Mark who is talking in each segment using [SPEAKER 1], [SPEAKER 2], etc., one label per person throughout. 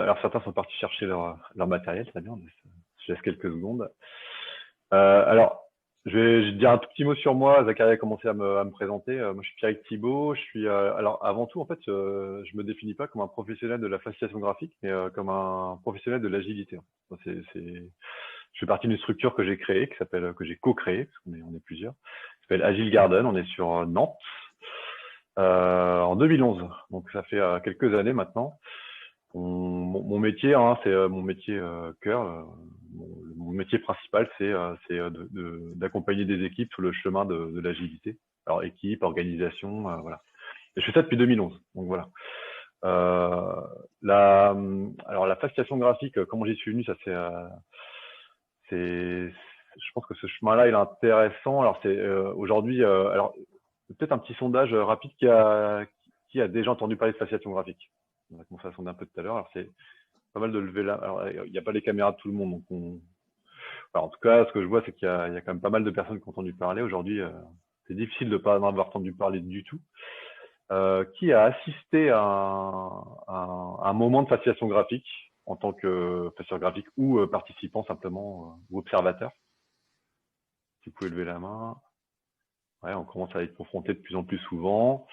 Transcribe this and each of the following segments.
[SPEAKER 1] alors certains sont partis chercher leur matériel, très bien, je laisse quelques secondes. Alors, je vais dire un tout petit mot sur moi. Zachary a commencé à me présenter. Moi, je suis Pierrick Thibault. Je suis, alors, avant tout, en fait, je me définis pas comme un professionnel de la facilitation graphique, mais comme un professionnel de l'agilité. Je fais partie d'une structure que j'ai créée, que j'ai co-créée, parce on est plusieurs. Ça s'appelle Agile Garden. On est sur Nantes en 2011. Donc, ça fait quelques années maintenant. Mon métier, hein, c'est mon métier cœur. Mon métier principal, c'est d'accompagner des équipes sur le chemin de l'agilité. Alors, équipe, organisation, voilà. Et je fais ça depuis 2011. Donc, voilà. Alors, la facilitation graphique, comment j'y suis venu, ça je pense que ce chemin-là, il est intéressant. Alors, c'est aujourd'hui, alors, peut-être un petit sondage rapide qui a déjà entendu parler de facilitation graphique. On a commencé à sonder un peu tout à l'heure. Alors, c'est pas mal de lever là. Alors, il n'y a pas les caméras de tout le monde. Donc alors, en tout cas, ce que je vois, c'est qu'il y a quand même pas mal de personnes qui ont entendu parler. Aujourd'hui, c'est difficile de ne pas en avoir entendu parler du tout. Qui a assisté à un moment de facilitation graphique en tant que facilitateur graphique ou participant simplement ou observateur? Si vous pouvez lever la main. Ouais, on commence à être confronté de plus en plus souvent.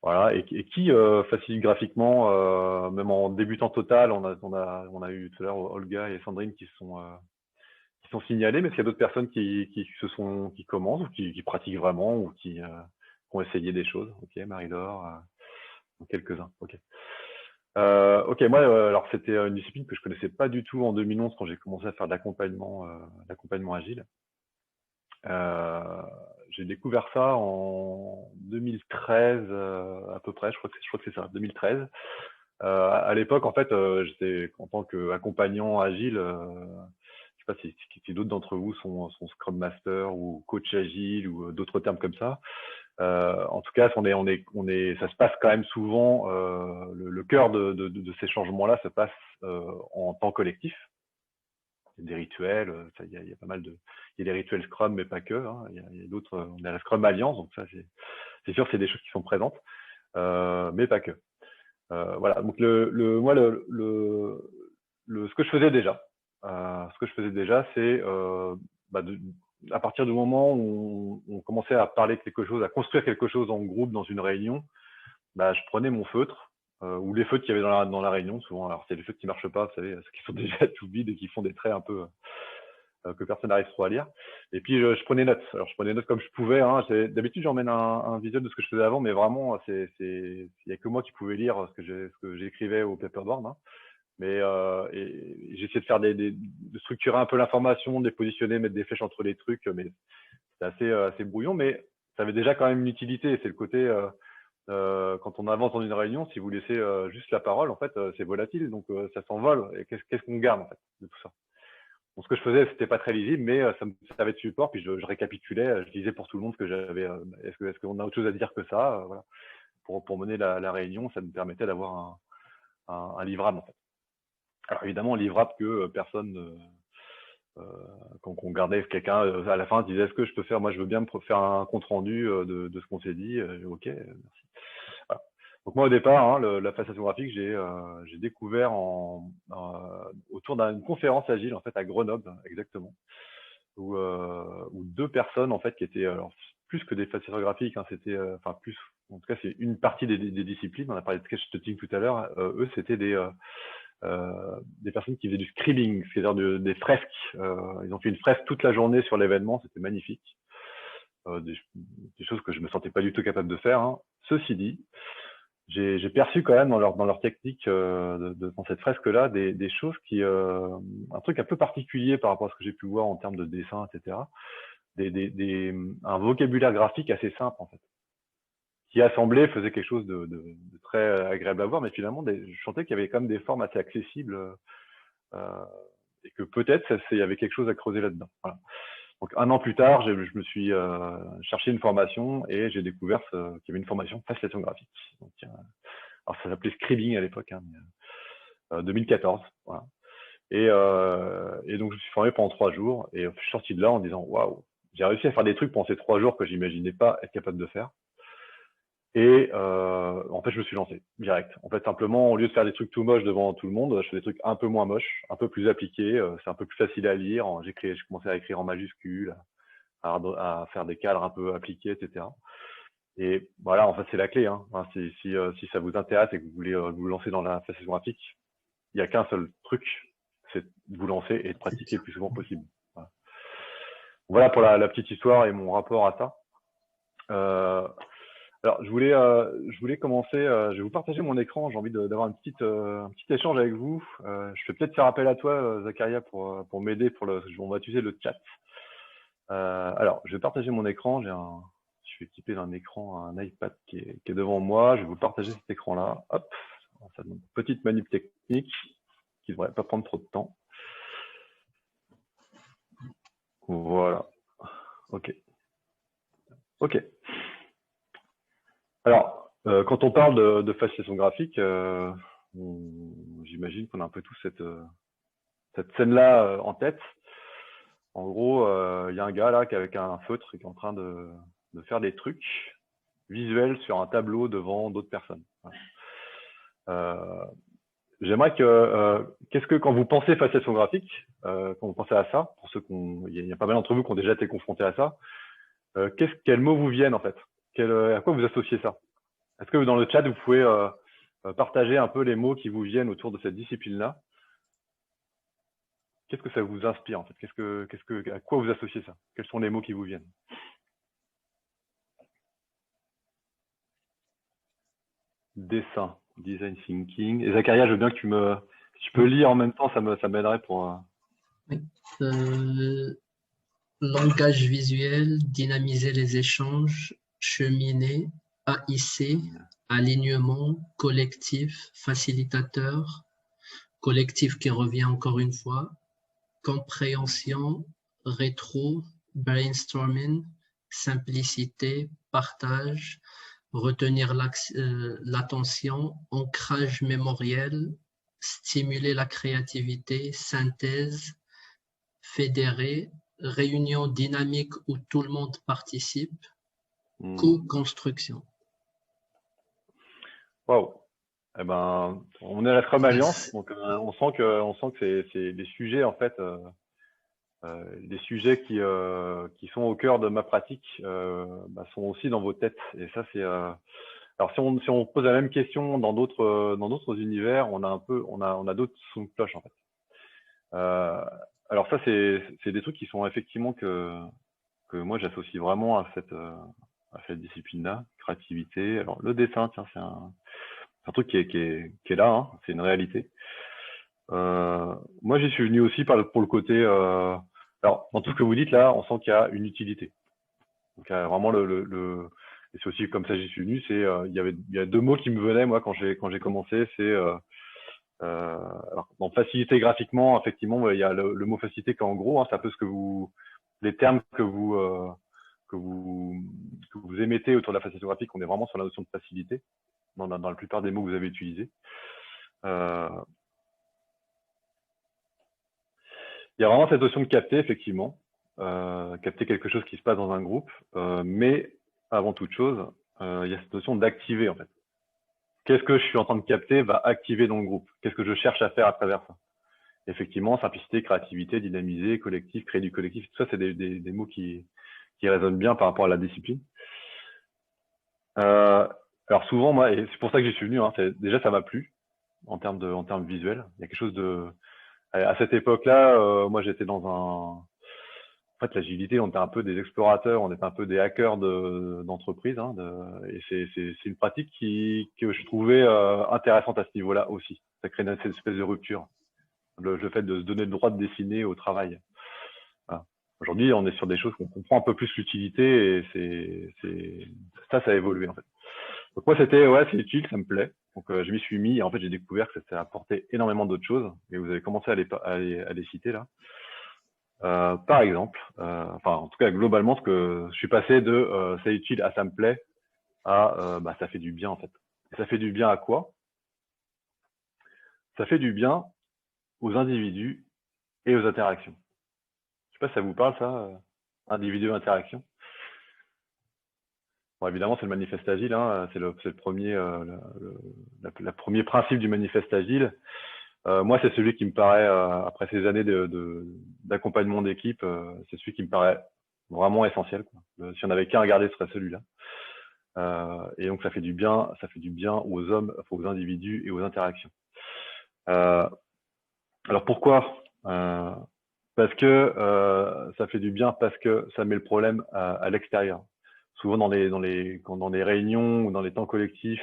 [SPEAKER 1] Voilà, et qui facilite graphiquement, même en débutant total, on a eu tout à l'heure Olga et Sandrine qui sont signalés, mais est-ce qu'il y a d'autres personnes qui commencent ou qui pratiquent vraiment ou qui ont essayé des choses? Ok, Marie-Laure, quelques-uns. Ok. Ok, moi, alors c'était une discipline que je connaissais pas du tout en 2011 quand j'ai commencé à faire de l'accompagnement agile. J'ai découvert ça en 2013 à peu près, je crois que c'est ça, 2013. À l'époque, en fait, j'étais en tant qu'accompagnant agile. Je sais pas si d'autres d'entre vous sont Scrum Master ou coach agile ou d'autres termes comme ça. En tout cas, ça se passe quand même souvent. Le cœur de ces changements-là se passe en temps collectif. Des rituels, il y a pas mal il y a des rituels Scrum, mais pas que. Hein. Il y a d'autres, on a la Scrum Alliance, donc ça c'est sûr, c'est des choses qui sont présentes, mais pas que. Voilà. Donc moi ce que je faisais déjà, c'est à partir du moment où on commençait à parler de quelque chose, à construire quelque chose en groupe dans une réunion, je prenais mon feutre ou les feutres qu'il y avait dans la réunion. Souvent, alors c'est les feutres qui marchent pas, vous savez, ceux qui sont déjà tout vides et qui font des traits un peu que personne n'arrive trop à lire. Et puis je prenais note. Alors je prenais note comme je pouvais. Hein. D'habitude j'emmène un visuel de ce que je faisais avant, mais vraiment il y a que moi qui pouvais lire ce que j'écrivais au paperboard. Hein. Mais j'essayais de faire de structurer un peu l'information, de les positionner, mettre des flèches entre les trucs, mais c'est assez brouillon. Mais ça avait déjà quand même une utilité. C'est le côté quand on avance dans une réunion, si vous laissez juste la parole, en fait, c'est volatile, donc ça s'envole. Et qu'est-ce qu'on garde en fait de tout ça? Donc, ce que je faisais, c'était pas très lisible, mais ça me servait de support. Puis je récapitulais, je disais pour tout le monde que j'avais. Est-ce qu'on a autre chose à dire que ça, voilà, pour mener la réunion, ça me permettait d'avoir un livrable en fait. Alors évidemment, livrable que personne, qu'on gardait quelqu'un à la fin disait est-ce que je peux faire, moi je veux bien me faire un compte rendu de ce qu'on s'est dit. Ok, merci. Voilà. Donc moi au départ, hein, la facilitation graphique, j'ai découvert autour d'une conférence agile en fait à Grenoble exactement, où deux personnes en fait qui étaient alors, plus que des facilitateurs graphiques, hein, c'était enfin plus, en tout cas c'est une partie des disciplines. On a parlé de sketchnoting tout à l'heure. Eux c'était des personnes qui faisaient du scribing, c'est-à-dire des fresques. Ils ont fait une fresque toute la journée sur l'événement, c'était magnifique. Des choses que je me sentais pas du tout capable de faire. Hein. Ceci dit, j'ai perçu quand même dans leur technique dans cette fresque-là des choses un truc un peu particulier par rapport à ce que j'ai pu voir en termes de dessin, etc. Un vocabulaire graphique assez simple en fait, qui assemblé faisait quelque chose de très agréable à voir, mais finalement je sentais qu'il y avait quand même des formes assez accessibles et que peut-être il y avait quelque chose à creuser là-dedans. Voilà. Donc un an plus tard, je me suis cherché une formation et j'ai découvert qu'il y avait une formation facilitation graphique. Donc, alors ça s'appelait scribing à l'époque, hein, 2014. Voilà. Et donc je me suis formé pendant 3 jours et je suis sorti de là en disant waouh, j'ai réussi à faire des trucs pendant ces 3 jours que j'imaginais pas être capable de faire. Et en fait, je me suis lancé direct. En fait, simplement, au lieu de faire des trucs tout moches devant tout le monde, je fais des trucs un peu moins moches, un peu plus appliqués. C'est un peu plus facile à lire. J'ai commencé à écrire en majuscule, à faire des cadres un peu appliqués, etc. Et voilà, en fait, c'est la clé. Hein. Enfin, si ça vous intéresse et que vous voulez vous lancer dans la façon graphique, il n'y a qu'un seul truc, c'est de vous lancer et de pratiquer le plus souvent possible. Voilà pour la petite histoire et mon rapport à ça. Alors, je voulais commencer, je vais vous partager mon écran, j'ai envie d'avoir un petit échange avec vous. Je vais peut-être faire appel à toi, Zacharia, pour m'aider on va utiliser le chat. Alors, je vais partager mon écran, je suis équipé d'un écran, un iPad qui est devant moi, je vais vous partager cet écran-là. Hop, ça demande une petite manip technique qui ne devrait pas prendre trop de temps. Voilà, ok. Ok. Alors, quand on parle de fascination graphique, j'imagine qu'on a un peu tous cette scène-là en tête. En gros, il y a un gars là avec un feutre qui est en train de faire des trucs visuels sur un tableau devant d'autres personnes. J'aimerais qu'est-ce que quand vous pensez fascination graphique, quand vous pensez à ça, pour ceux il y a pas mal d'entre vous qui ont déjà été confrontés à ça, quels mots vous viennent en fait? À quoi vous associez ça? Est-ce que dans le chat, vous pouvez partager un peu les mots qui vous viennent autour de cette discipline-là? Qu'est-ce que ça vous inspire en fait? À quoi vous associez ça? Quels sont les mots qui vous viennent? Dessin, design thinking. Et Zacharia, je veux bien que si tu peux lire en même temps, ça m'aiderait pour.
[SPEAKER 2] Oui. Langage visuel, dynamiser les échanges, cheminer, AIC, alignement, collectif, facilitateur, collectif qui revient encore une fois, compréhension, rétro, brainstorming, simplicité, partage, retenir l'attention, ancrage mémoriel, stimuler la créativité, synthèse, fédérer, réunion dynamique où tout le monde participe, co-construction.
[SPEAKER 1] Waouh! Eh ben, on est à la Scrum Alliance, donc on sent que c'est des sujets en fait, des sujets qui sont au cœur de ma pratique, sont aussi dans vos têtes. Et ça, c'est alors si on pose la même question dans d'autres univers, on a d'autres sons de cloche en fait. Alors ça, c'est des trucs qui sont effectivement que moi j'associe vraiment à cette discipline-là, créativité. Alors le dessin, tiens, c'est un truc qui est là, hein, c'est une réalité. Moi, j'y suis venu aussi pour le côté. Alors, dans tout ce que vous dites là, on sent qu'il y a une utilité. Donc, il y a vraiment et c'est aussi comme ça que j'y suis venu. Il y a deux mots qui me venaient moi quand j'ai commencé. C'est alors, dans facilité graphiquement, effectivement, il y a le mot facilité qui en gros, hein, c'est un peu les termes que vous émettez autour de la facilité graphique. On est vraiment sur la notion de facilité dans la plupart des mots que vous avez utilisés. Il y a vraiment cette notion de capter, effectivement, capter quelque chose qui se passe dans un groupe, mais avant toute chose, il y a cette notion d'activer en fait. Qu'est-ce que je suis en train de capter va activer dans le groupe? Qu'est-ce que je cherche à faire à travers ça? Effectivement, simplicité, créativité, dynamiser, collectif, créer du collectif, tout ça, c'est des mots qui résonnent bien par rapport à la discipline. Alors souvent, moi, et c'est pour ça que j'y suis venu, hein, déjà ça m'a plu en termes visuels. Il y a quelque chose à cette époque-là, moi j'étais en fait, l'agilité, on était un peu des explorateurs, on était un peu des hackers d'entreprise, hein, et c'est une pratique que je trouvais intéressante à ce niveau-là aussi. Ça crée cette espèce de rupture, le fait de se donner le droit de dessiner au travail. Voilà. Aujourd'hui, on est sur des choses qu'on comprend un peu plus l'utilité, et ça a évolué en fait. Donc moi, c'est utile, ça me plaît. Donc je m'y suis mis, et en fait, j'ai découvert que ça apportait énormément d'autres choses, et vous avez commencé à les citer là. Par exemple, enfin en tout cas globalement, je suis passé de c'est utile à ça me plaît à ça fait du bien en fait. Et ça fait du bien à quoi? Ça fait du bien aux individus et aux interactions. Je sais pas si ça vous parle ça, individu interaction. Bon, évidemment, c'est le manifeste agile, hein, c'est le premier, premier principe du manifeste agile. Moi, c'est celui qui me paraît, après ces années d'accompagnement d'équipe, c'est celui qui me paraît vraiment essentiel, quoi. Si on avait qu'un à garder, ce serait celui-là. Et donc, ça fait du bien aux hommes, aux individus et aux interactions. Alors pourquoi Parce que ça fait du bien, parce que ça met le problème à l'extérieur. Souvent dans les réunions ou dans les temps collectifs,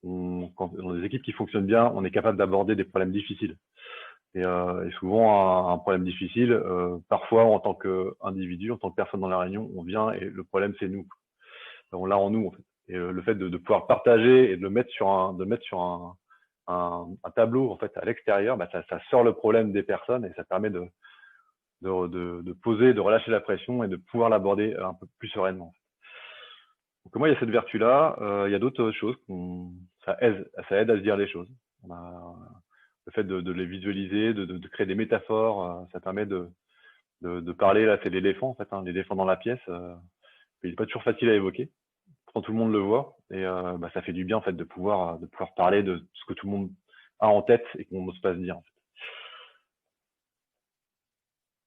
[SPEAKER 1] dans des équipes qui fonctionnent bien, on est capable d'aborder des problèmes difficiles. Et souvent, un problème difficile, parfois en tant qu'individu, en tant que personne dans la réunion, on vient et le problème c'est nous. On l'a en nous en fait. Et le fait de pouvoir partager et de le mettre sur un tableau en fait à l'extérieur, bah, ça sort le problème des personnes et ça permet de poser, de relâcher la pression et de pouvoir l'aborder un peu plus sereinement. Donc moi, il y a cette vertu-là. Il y a d'autres choses. Ça aide à se dire les choses. Le fait de les visualiser, de créer des métaphores, ça permet de parler. Là, c'est l'éléphant en fait, hein, l'éléphant dans la pièce. Il n'est pas toujours facile à évoquer quand tout le monde le voit. Et bah, ça fait du bien en fait de pouvoir parler de ce que tout le monde a en tête et qu'on n'ose pas se dire. En fait.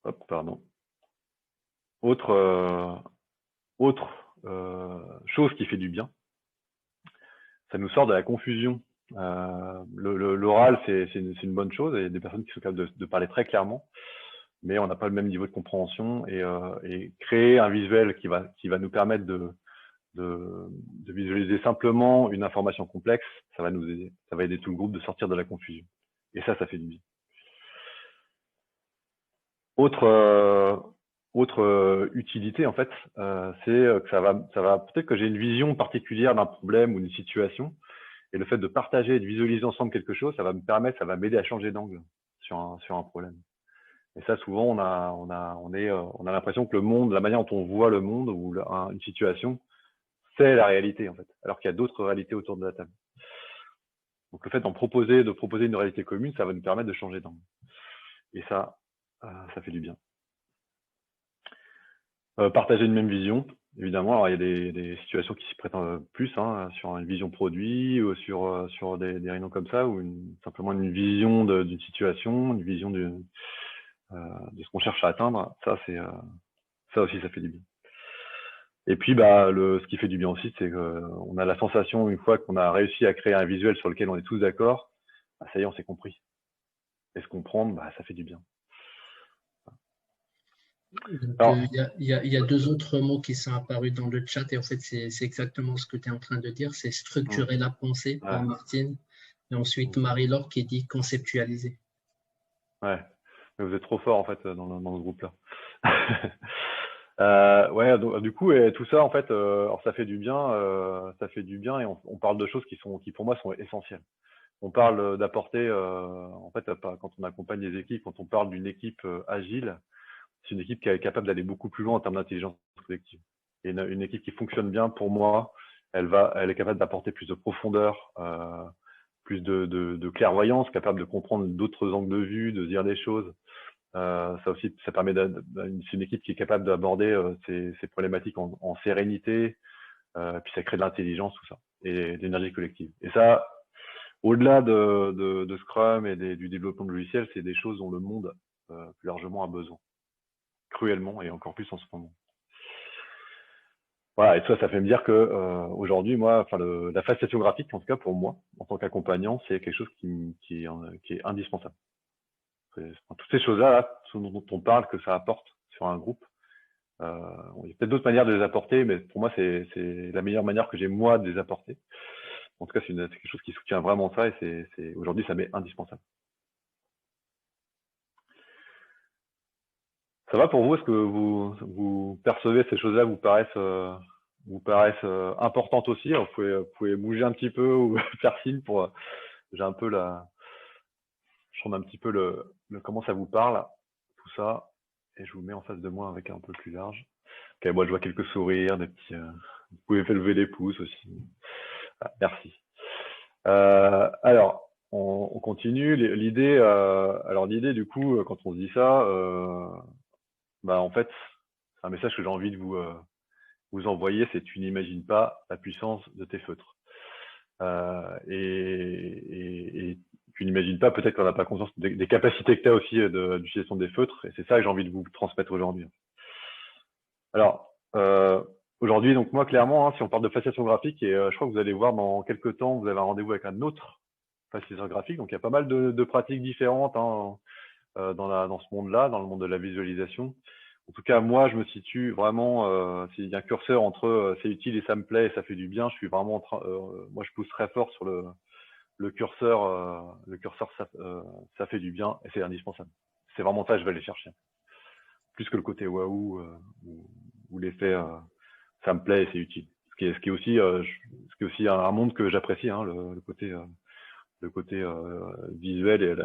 [SPEAKER 1] Hop, pardon. Autre chose qui fait du bien, ça nous sort de la confusion. L'oral, c'est une bonne chose, et il y a des personnes qui sont capables de parler très clairement, mais on n'a pas le même niveau de compréhension, et créer un visuel qui va nous permettre de visualiser simplement une information complexe, ça va nous aider, ça va aider tout le groupe de sortir de la confusion. Et ça fait du bien. Autre utilité en fait, c'est que ça va peut-être que j'ai une vision particulière d'un problème ou d'une situation, et le fait de partager et de visualiser ensemble quelque chose, ça va m'aider à changer d'angle sur un problème. Et ça, souvent, on a l'impression que le monde, la manière dont on voit le monde ou une situation, c'est la réalité en fait, alors qu'il y a d'autres réalités autour de la table. Donc le fait de proposer une réalité commune, ça va nous permettre de changer d'angle. Et ça fait du bien. Partager une même vision, évidemment. Alors, il y a des situations qui s'y prêtent plus, hein, sur une vision produit ou sur des réunions comme ça, ou simplement une vision d'une situation, une vision de ce qu'on cherche à atteindre. Ça aussi, ça fait du bien. Et puis, bah, ce qui fait du bien aussi, c'est qu'on a la sensation, une fois qu'on a réussi à créer un visuel sur lequel on est tous d'accord, bah, ça y est, on s'est compris. Et se comprendre, bah, ça fait du bien.
[SPEAKER 2] Il y a deux autres mots qui sont apparus dans le chat, et en fait, c'est exactement ce que tu es en train de dire, c'est structurer la pensée par Martine, et ensuite Marie-Laure qui dit conceptualiser.
[SPEAKER 1] Ouais, mais vous êtes trop fort en fait dans ce groupe-là. Ouais, donc, du coup, et tout ça en fait, alors ça fait du bien, et on parle de choses qui pour moi sont essentielles. On parle d'apporter, en fait, quand on accompagne des équipes, quand on parle d'une équipe agile, c'est une équipe qui est capable d'aller beaucoup plus loin en termes d'intelligence collective. Et une équipe qui fonctionne bien, pour moi, elle est capable d'apporter plus de profondeur, plus de clairvoyance, capable de comprendre d'autres angles de vue, de dire des choses. Ça aussi, ça permet c'est une équipe qui est capable d'aborder ces problématiques en sérénité, puis ça crée de l'intelligence, tout ça, et de l'énergie collective. Et ça, au-delà de Scrum et du développement de logiciels, c'est des choses dont le monde plus largement a besoin, cruellement, et encore plus en ce moment. Voilà, et ça fait me dire que aujourd'hui, moi, la facilitation graphique, en tout cas pour moi, en tant qu'accompagnant, c'est quelque chose qui est indispensable. Toutes ces choses-là, dont on parle, que ça apporte sur un groupe, il y a peut-être d'autres manières de les apporter, mais pour moi, c'est la meilleure manière que j'ai, moi, de les apporter. En tout cas, c'est quelque chose qui soutient vraiment ça, et aujourd'hui, ça m'est indispensable. Ça va pour vous? Est-ce que vous percevez ces choses-là vous paraissent importantes aussi? Alors, vous pouvez bouger un petit peu ou faire signe pour... j'ai un peu je rends un petit peu comment ça vous parle, tout ça, et je vous mets en face de moi avec un peu plus large. Ok, moi je vois quelques sourires, des petits... vous pouvez faire lever les pouces aussi. Ah, merci. Alors, on continue. L'idée, du coup, quand on se dit ça, bah en fait, c'est un message que j'ai envie de vous envoyez, c'est tu n'imagines pas la puissance de tes feutres. Et tu n'imagines pas, peut-être qu'on n'a pas conscience des capacités que tu as aussi d'utilisation des feutres, et c'est ça que j'ai envie de vous transmettre aujourd'hui. Alors, aujourd'hui, donc moi, clairement, si on parle de facilitation graphique, et je crois que vous allez voir dans quelques temps, vous avez un rendez-vous avec un autre facilitateur graphique, donc il y a pas mal de pratiques différentes dans ce monde-là, dans le monde de la visualisation. En tout cas, moi, je me situe vraiment, s'il y a un curseur entre c'est utile et ça me plaît et ça fait du bien, je suis vraiment moi, je pousse très fort sur le curseur, ça fait du bien et c'est indispensable. C'est vraiment ça que je vais aller chercher. Plus que le côté waouh ou l'effet ça me plaît et c'est utile. Ce qui est aussi un monde que j'apprécie, hein, le côté visuel et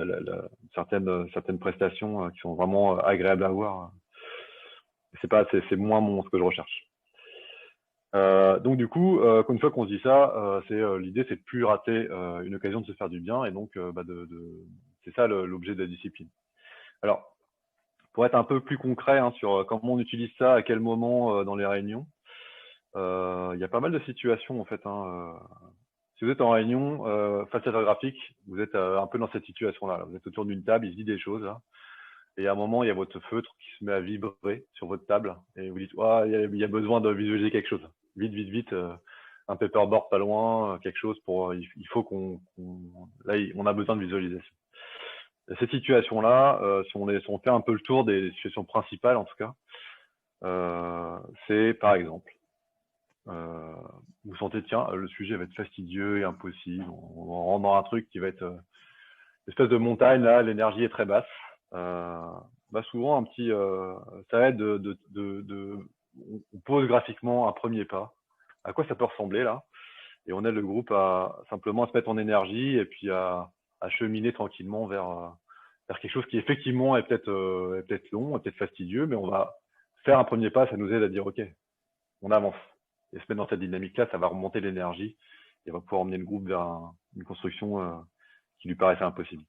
[SPEAKER 1] certaines prestations qui sont vraiment agréables à voir. C'est moins ce que je recherche. Donc du coup, une fois qu'on se dit ça, l'idée c'est de plus rater une occasion de se faire du bien, et donc c'est ça l'objet de la discipline. Alors, pour être un peu plus concret sur comment on utilise ça, à quel moment dans les réunions, il y a pas mal de situations en fait. Si vous êtes en réunion facilitateur graphique, vous êtes un peu dans cette situation-là. Vous êtes autour d'une table, il se dit des choses là. Et à un moment, il y a votre feutre qui se met à vibrer sur votre table et vous dites il y a besoin de visualiser quelque chose. Vite, un paperboard pas loin, quelque chose il faut on a besoin de visualisation. Et cette situation-là, si on fait un peu le tour des situations principales en tout cas, c'est par exemple, vous sentez tiens, le sujet va être fastidieux et impossible, on rentre dans un truc qui va être une espèce de montagne là, l'énergie est très basse. Souvent ça aide on pose graphiquement un premier pas. À quoi ça peut ressembler là? Et on aide le groupe à simplement se mettre en énergie et puis à cheminer tranquillement vers quelque chose qui effectivement est peut-être long, est peut-être fastidieux, mais on va faire un premier pas, ça nous aide à dire ok, on avance. Et se mettre dans cette dynamique-là, ça va remonter l'énergie et on va pouvoir emmener le groupe vers une construction qui lui paraissait impossible.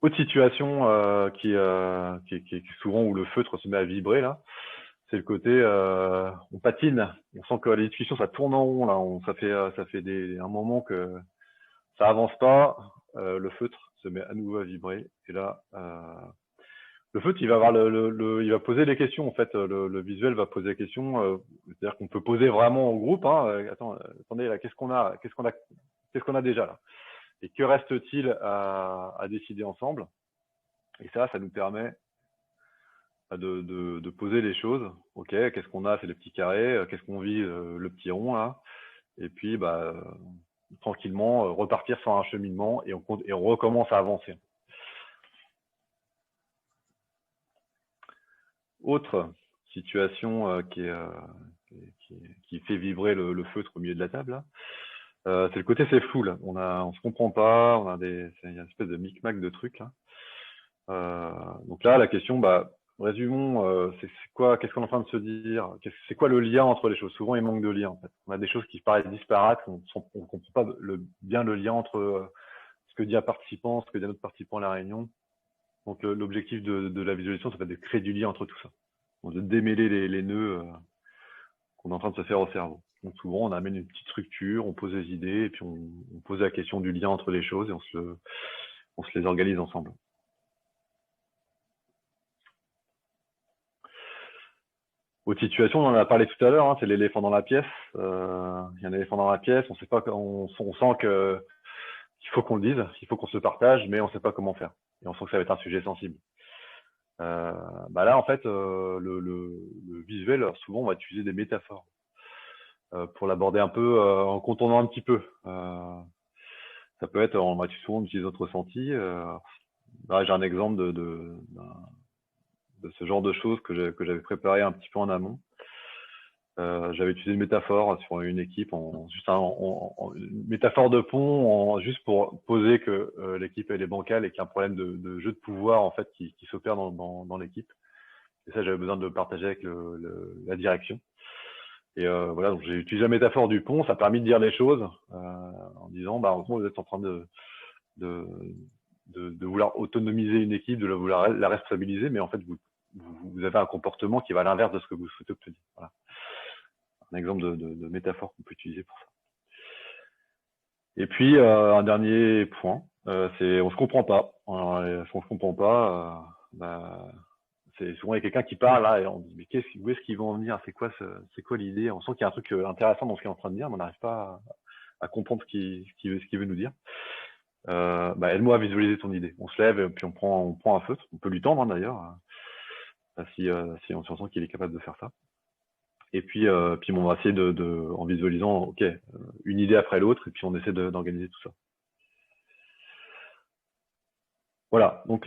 [SPEAKER 1] Autre situation qui est souvent où le feutre se met à vibrer là, c'est le côté on patine, on sent que les discussions ça tourne en rond là, ça fait un moment que ça avance pas, le feutre se met à nouveau à vibrer et là le feutre il va avoir il va poser les questions en fait, le visuel va poser les questions, c'est-à-dire qu'on peut poser vraiment au groupe attendez là qu'est-ce qu'on a déjà là et que reste-t-il à décider ensemble. Et ça nous permet de poser les choses. Ok, qu'est-ce qu'on a? C'est le petit carré. Qu'est-ce qu'on vit? Le petit rond là. Et puis, tranquillement, repartir sur un cheminement et on recommence à avancer. Autre situation qui fait vibrer le feutre au milieu de la table là. C'est le côté c'est flou là. On se comprend pas. Il y a une espèce de micmac de trucs là. Donc là, la question, résumons, qu'est-ce qu'on est en train de se dire? C'est quoi le lien entre les choses? Souvent, il manque de lien. En fait. On a des choses qui paraissent disparates, on ne comprend pas bien le lien entre ce que dit un participant, ce que dit un autre participant à la réunion. Donc l'objectif de la visualisation, ça va être de créer du lien entre tout ça. Donc, de démêler les nœuds qu'on est en train de se faire au cerveau. Donc souvent, on amène une petite structure, on pose des idées, et puis on pose la question du lien entre les choses et on se les organise ensemble. Autre situation, on en a parlé tout à l'heure, c'est l'éléphant dans la pièce. Il y a un éléphant dans la pièce, on sent qu'il faut qu'on le dise, il faut qu'on se partage, mais on ne sait pas comment faire. Et on sent que ça va être un sujet sensible. Là, en fait, le visuel, souvent, on va utiliser des métaphores pour l'aborder un peu en contournant un petit peu. Ça peut être, on va souvent utiliser notre ressenti. Là, j'ai un exemple de ce genre de choses que j'avais préparé un petit peu en amont. J'avais utilisé une métaphore sur une équipe, une métaphore de pont, juste pour poser que l'équipe elle est bancale et qu'il y a un problème de jeu de pouvoir en fait qui s'opère dans l'équipe. Et ça, j'avais besoin de le partager avec la direction. Et voilà, donc j'ai utilisé la métaphore du pont, ça a permis de dire les choses en disant, en gros, vous êtes en train de vouloir autonomiser une équipe, de vouloir la responsabiliser, mais en fait, vous vous avez un comportement qui va à l'inverse de ce que vous souhaitez obtenir. Voilà. Un exemple de métaphore qu'on peut utiliser pour ça. Et puis, un dernier point, c'est on se comprend pas. Alors, si on se comprend pas, c'est souvent il y a quelqu'un qui parle là et on dit mais où est-ce qu'ils vont en venir? C'est quoi l'idée? On sent qu'il y a un truc intéressant dans ce qu'il est en train de dire, mais on n'arrive pas à comprendre ce qu'il veut nous dire. Aide-moi à visualiser ton idée. On se lève et puis on prend un feutre. On peut lui tendre d'ailleurs, si on sent qu'il est capable de faire ça. Et puis on va essayer en visualisant, ok, une idée après l'autre, et puis on essaie d'organiser tout ça. Voilà. Donc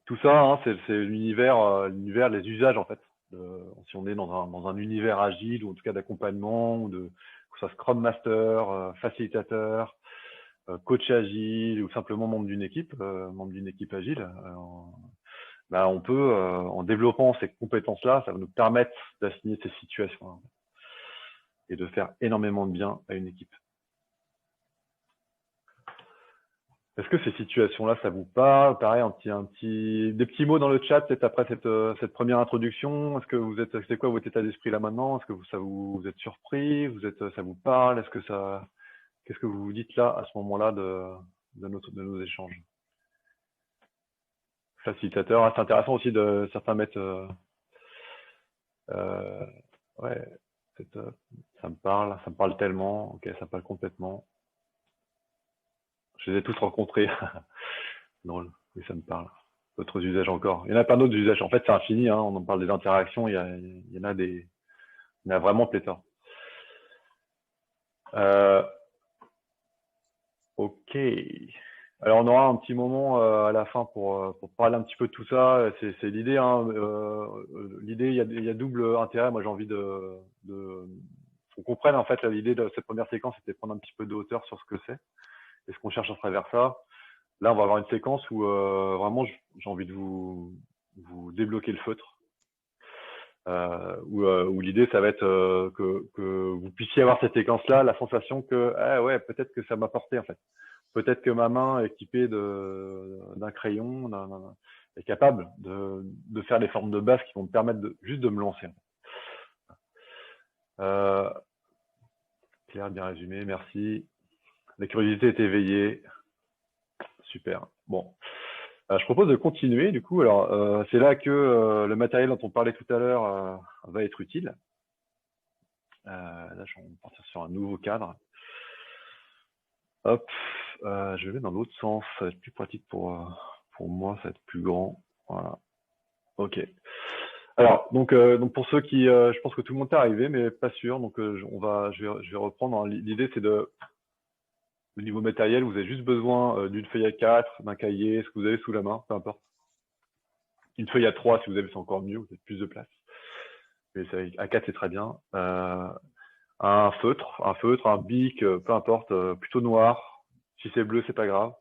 [SPEAKER 1] tout ça, hein, c'est l'univers, les usages en fait. Si on est dans un univers agile ou en tout cas d'accompagnement ou que ce soit Scrum Master, facilitateur, coach agile ou simplement membre d'une équipe agile, on peut, en développant ces compétences-là, ça va nous permettre d'assigner ces situations et de faire énormément de bien à une équipe. Est-ce que ces situations-là, ça vous parle? Pareil, des petits mots dans le chat, peut-être après cette première introduction. Est-ce que c'est quoi votre état d'esprit là maintenant? Est-ce que vous êtes surpris? Ça vous parle? Qu'est-ce que vous vous dites là, à ce moment-là de nos échanges? Facilitateur, c'est intéressant aussi de certains mettre, ouais, ça me parle tellement, ok, ça me parle complètement. Je les ai tous rencontrés. Drôle, mais ça me parle. D'autres usages encore. Il y en a plein d'autres usages. En fait, c'est infini, hein. On en parle des interactions, il y en a vraiment pléthore. Ok. Alors, on aura un petit moment à la fin pour parler un petit peu de tout ça. C'est l'idée, hein. L'idée, il y a double intérêt. Moi, j'ai envie qu'on comprenne, en fait, l'idée de cette première séquence, c'était de prendre un petit peu de hauteur sur ce que c'est et ce qu'on cherche à travers ça. Là, on va avoir une séquence où vraiment, j'ai envie de vous débloquer le feutre. Où l'idée, ça va être que vous puissiez avoir cette séquence-là, la sensation que, ouais, peut-être que ça m'a porté, en fait. Peut-être que ma main équipée d'un crayon est capable de faire les formes de base qui vont me permettre juste de me lancer. Claire, bien résumé, merci. La curiosité est éveillée. Super. Bon. Je propose de continuer, du coup. Alors, c'est là que le matériel dont on parlait tout à l'heure va être utile. Là, je vais partir sur un nouveau cadre. Hop, je vais dans l'autre sens, ça va être plus pratique pour moi, ça va être plus grand. Voilà. Ok. Alors, donc pour ceux qui, je pense que tout le monde est arrivé, mais pas sûr. Donc, je vais reprendre. L'idée, c'est au niveau matériel, vous avez juste besoin d'une feuille A4, d'un cahier, ce que vous avez sous la main, peu importe. Une feuille A3, si vous avez, c'est encore mieux, vous avez plus de place. Mais A4, c'est très bien. Un feutre, un bic, peu importe, plutôt noir. Si c'est bleu, c'est pas grave.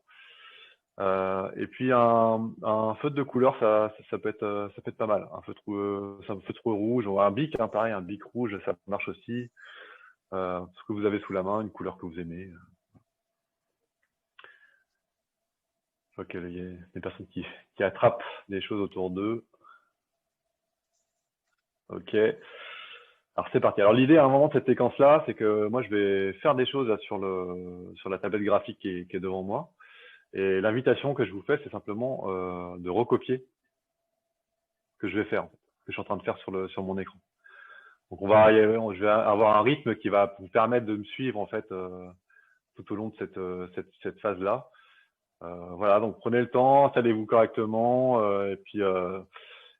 [SPEAKER 1] Et puis un feutre de couleur, ça peut être pas mal. Un feutre rouge, ou un bic, hein, pareil, un bic rouge, ça marche aussi. Ce que vous avez sous la main, une couleur que vous aimez. Je vois qu'il y a des personnes qui attrapent des choses autour d'eux. Ok. Alors c'est parti. Alors l'idée à un moment de cette séquence-là, c'est que moi je vais faire des choses là, sur la tablette graphique qui est devant moi. Et l'invitation que je vous fais, c'est simplement de recopier ce que je vais faire, que je suis en train de faire sur mon écran. Donc je vais avoir un rythme qui va vous permettre de me suivre en fait tout au long de cette phase-là. Voilà, donc prenez le temps, installez-vous correctement et puis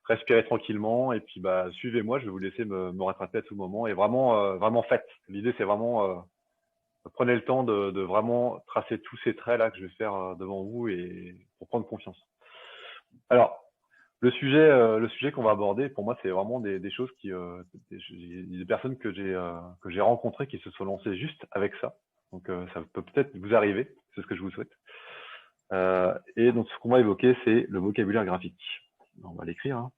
[SPEAKER 1] respirez tranquillement et puis suivez-moi. Je vais vous laisser me rattraper à tout moment et vraiment faites. L'idée c'est vraiment prenez le temps de vraiment tracer tous ces traits là que je vais faire devant vous et pour prendre confiance. Alors le sujet qu'on va aborder, pour moi, c'est vraiment des choses des personnes que j'ai rencontrées qui se sont lancées juste avec ça. Donc, ça peut peut-être vous arriver, c'est ce que je vous souhaite. Et donc, ce qu'on va évoquer, c'est le vocabulaire graphique. On va l'écrire. Hein.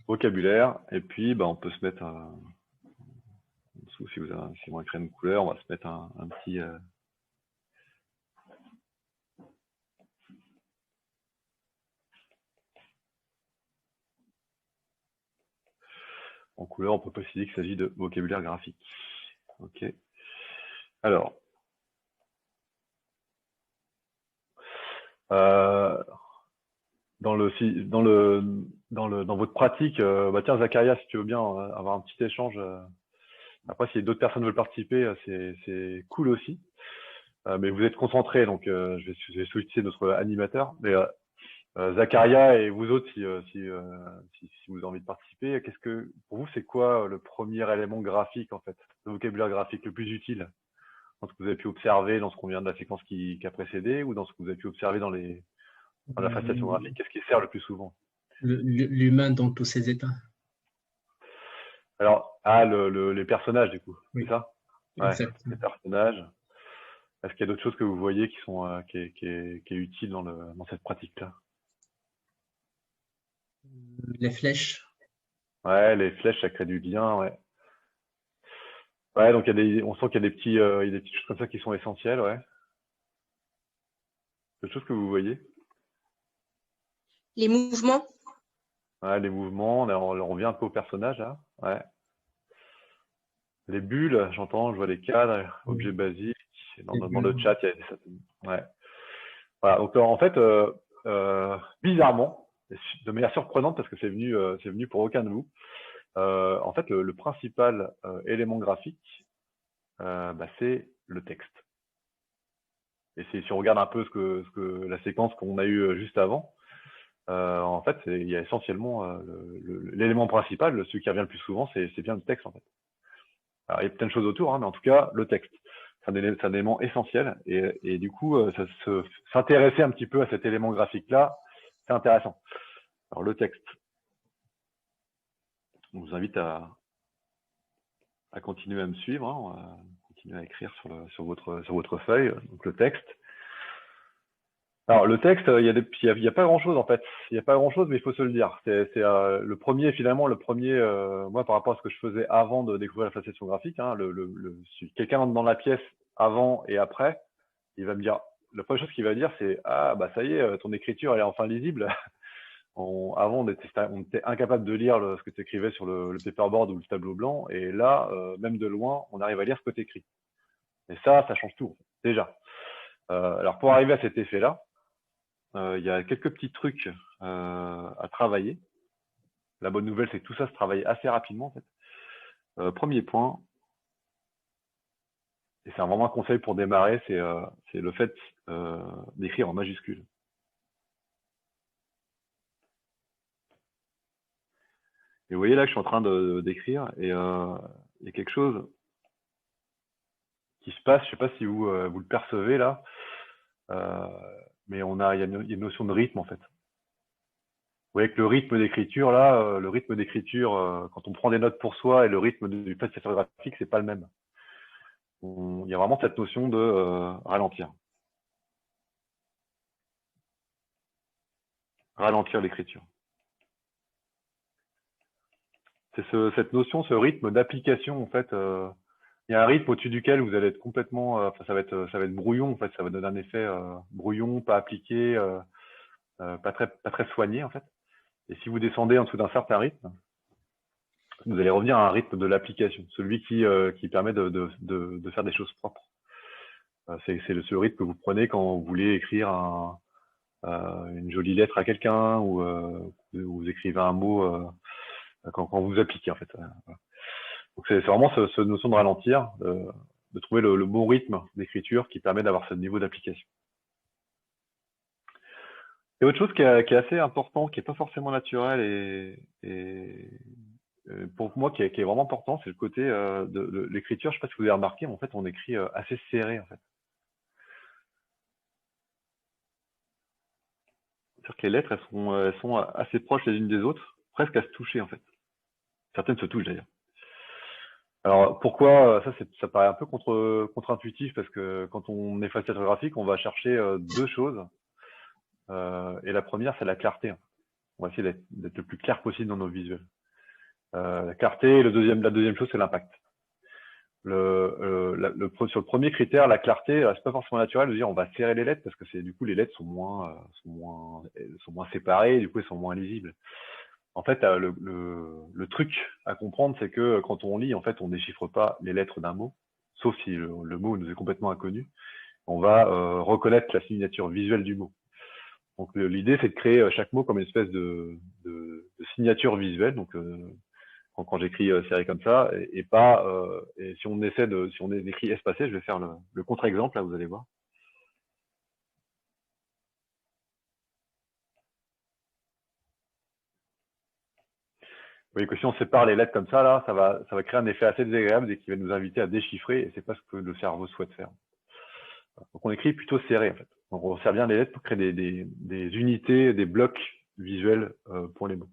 [SPEAKER 1] vocabulaire, et puis on peut se mettre en dessous, si on crée une couleur, on va se mettre un petit en couleur, on peut préciser qu'il s'agit de vocabulaire graphique. Ok. Alors, dans votre pratique, tiens Zacharia, si tu veux bien avoir un petit échange. Après, si d'autres personnes veulent participer, c'est cool aussi. Mais vous êtes concentrés, donc je vais solliciter notre animateur. Mais Zacharia et vous autres, si vous avez envie de participer, pour vous, c'est quoi le premier élément graphique, en fait, le vocabulaire graphique le plus utile dans ce que vous avez pu observer dans ce qu'on vient de la séquence qui a précédé, ou dans ce que vous avez pu observer dans la fascination graphique? Qu'est-ce qui sert le plus souvent?
[SPEAKER 2] L'humain dans tous ses états.
[SPEAKER 1] Alors, les personnages, du coup, oui. C'est ça? Ouais, les personnages. Est-ce qu'il y a d'autres choses que vous voyez qui est utile dans cette pratique-là?
[SPEAKER 2] Les flèches.
[SPEAKER 1] Ouais, les flèches, ça crée du lien, ouais. Ouais, donc on sent qu'il y a des petites choses comme ça qui sont essentielles, ouais. D'autres choses que vous voyez?
[SPEAKER 3] Les mouvements.
[SPEAKER 1] Ouais, les mouvements, on revient un peu au personnage, là. Ouais. Les bulles, j'entends, je vois les cadres, objets basiques. Dans le chat, il y a ça. Ouais. Voilà, donc en fait, bizarrement, de manière surprenante, parce que c'est venu pour aucun de vous, en fait, le principal élément graphique, c'est le texte. Et si on regarde un peu la séquence qu'on a eue juste avant, en fait, il y a essentiellement l'élément principal, celui qui revient le plus souvent, c'est bien le texte, en fait. Alors, il y a plein de choses autour, mais en tout cas, le texte. C'est un élément essentiel. Et du coup, s'intéresser un petit peu à cet élément graphique-là, c'est intéressant. Alors, le texte. On vous invite à continuer à me suivre. Hein. On va continuer à écrire sur votre feuille, donc le texte. Alors, le texte, il y a pas grand-chose, en fait. Il n'y a pas grand-chose, mais il faut se le dire. C'est le premier, moi, par rapport à ce que je faisais avant de découvrir la fascination graphique, hein, si quelqu'un entre dans la pièce avant et après, il va me dire, la première chose qu'il va dire, c'est « Ah, ça y est, ton écriture, elle est enfin lisible. » Avant, on était incapable de lire ce que tu écrivais sur le paperboard ou le tableau blanc. Et là, même de loin, on arrive à lire ce que tu écris. Et ça change tout, déjà. Alors, pour arriver à cet effet-là, il y a quelques petits trucs à travailler. La bonne nouvelle, c'est que tout ça se travaille assez rapidement, en fait. Premier point, et c'est vraiment un conseil pour démarrer, c'est le fait d'écrire en majuscule. Et vous voyez là que je suis en train d'écrire, et il y a quelque chose qui se passe, je ne sais pas si vous le percevez là, mais il y a une notion de rythme, en fait. Vous voyez que le rythme d'écriture, là, quand on prend des notes pour soi, et le rythme du fascinateur graphique, c'est pas le même. Il y a vraiment cette notion de ralentir. Ralentir l'écriture. C'est cette notion, ce rythme d'application, en fait. Il y a un rythme au-dessus duquel vous allez être complètement, ça va être brouillon, en fait. Ça va donner un effet brouillon, pas appliqué, pas très soigné, en fait. Et si vous descendez en dessous d'un certain rythme, vous allez revenir à un rythme de l'application, celui qui permet de faire des choses propres. C'est ce rythme que vous prenez quand vous voulez écrire une jolie lettre à quelqu'un, ou vous écrivez un mot quand vous appliquez, en fait. Voilà. Donc c'est vraiment cette notion de ralentir, de trouver le bon rythme d'écriture qui permet d'avoir ce niveau d'application. Et autre chose qui est assez important, qui n'est pas forcément naturel et pour moi qui est vraiment important, c'est le côté de l'écriture. Je ne sais pas si vous avez remarqué, mais en fait on écrit assez serré, en fait. C'est-à-dire que les lettres, elles sont assez proches les unes des autres, presque à se toucher, en fait. Certaines se touchent d'ailleurs. Alors pourquoi ça paraît un peu contre-intuitif, parce que quand on est fascinateur graphique, on va chercher deux choses. Et la première, c'est la clarté. On va essayer d'être le plus clair possible dans nos visuels. La clarté, la deuxième chose, c'est l'impact. Sur le premier critère, la clarté, c'est pas forcément naturel de dire on va serrer les lettres parce que du coup les lettres sont moins séparées, du coup elles sont moins lisibles. En fait, le truc à comprendre, c'est que quand on lit, en fait, on déchiffre pas les lettres d'un mot, sauf si le mot nous est complètement inconnu. On va reconnaître la signature visuelle du mot. Donc l'idée, c'est de créer chaque mot comme une espèce de signature visuelle. Donc quand j'écris serré comme ça, et pas et si on écrit espacé, je vais faire le contre-exemple, là, vous allez voir. Vous voyez que si on sépare les lettres comme ça, là, ça va créer un effet assez désagréable et qui va nous inviter à déchiffrer, et c'est pas ce que le cerveau souhaite faire. Donc on écrit plutôt serré, en fait. Donc on sert bien les lettres pour créer des unités, des blocs visuels pour les mots.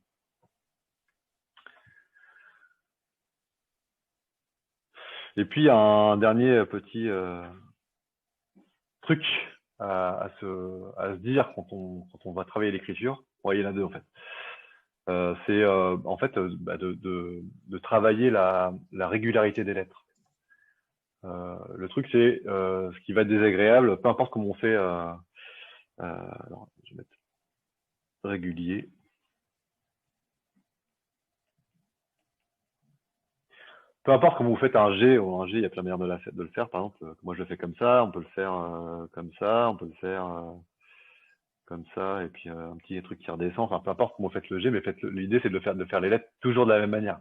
[SPEAKER 1] Et puis un dernier petit truc à se dire quand on va travailler l'écriture. Bon, il y en a deux en fait. C'est en fait de travailler la régularité des lettres. Le truc, c'est ce qui va être désagréable, peu importe comment on fait. Alors, je vais mettre régulier. Peu importe comment vous faites un G ou un G, il y a plein de manières de le faire. Par exemple, moi je le fais comme ça, on peut le faire comme ça, on peut le faire comme ça, et puis un petit truc qui redescend. Enfin, peu importe comment vous faites le G, mais l'idée c'est de faire les lettres toujours de la même manière.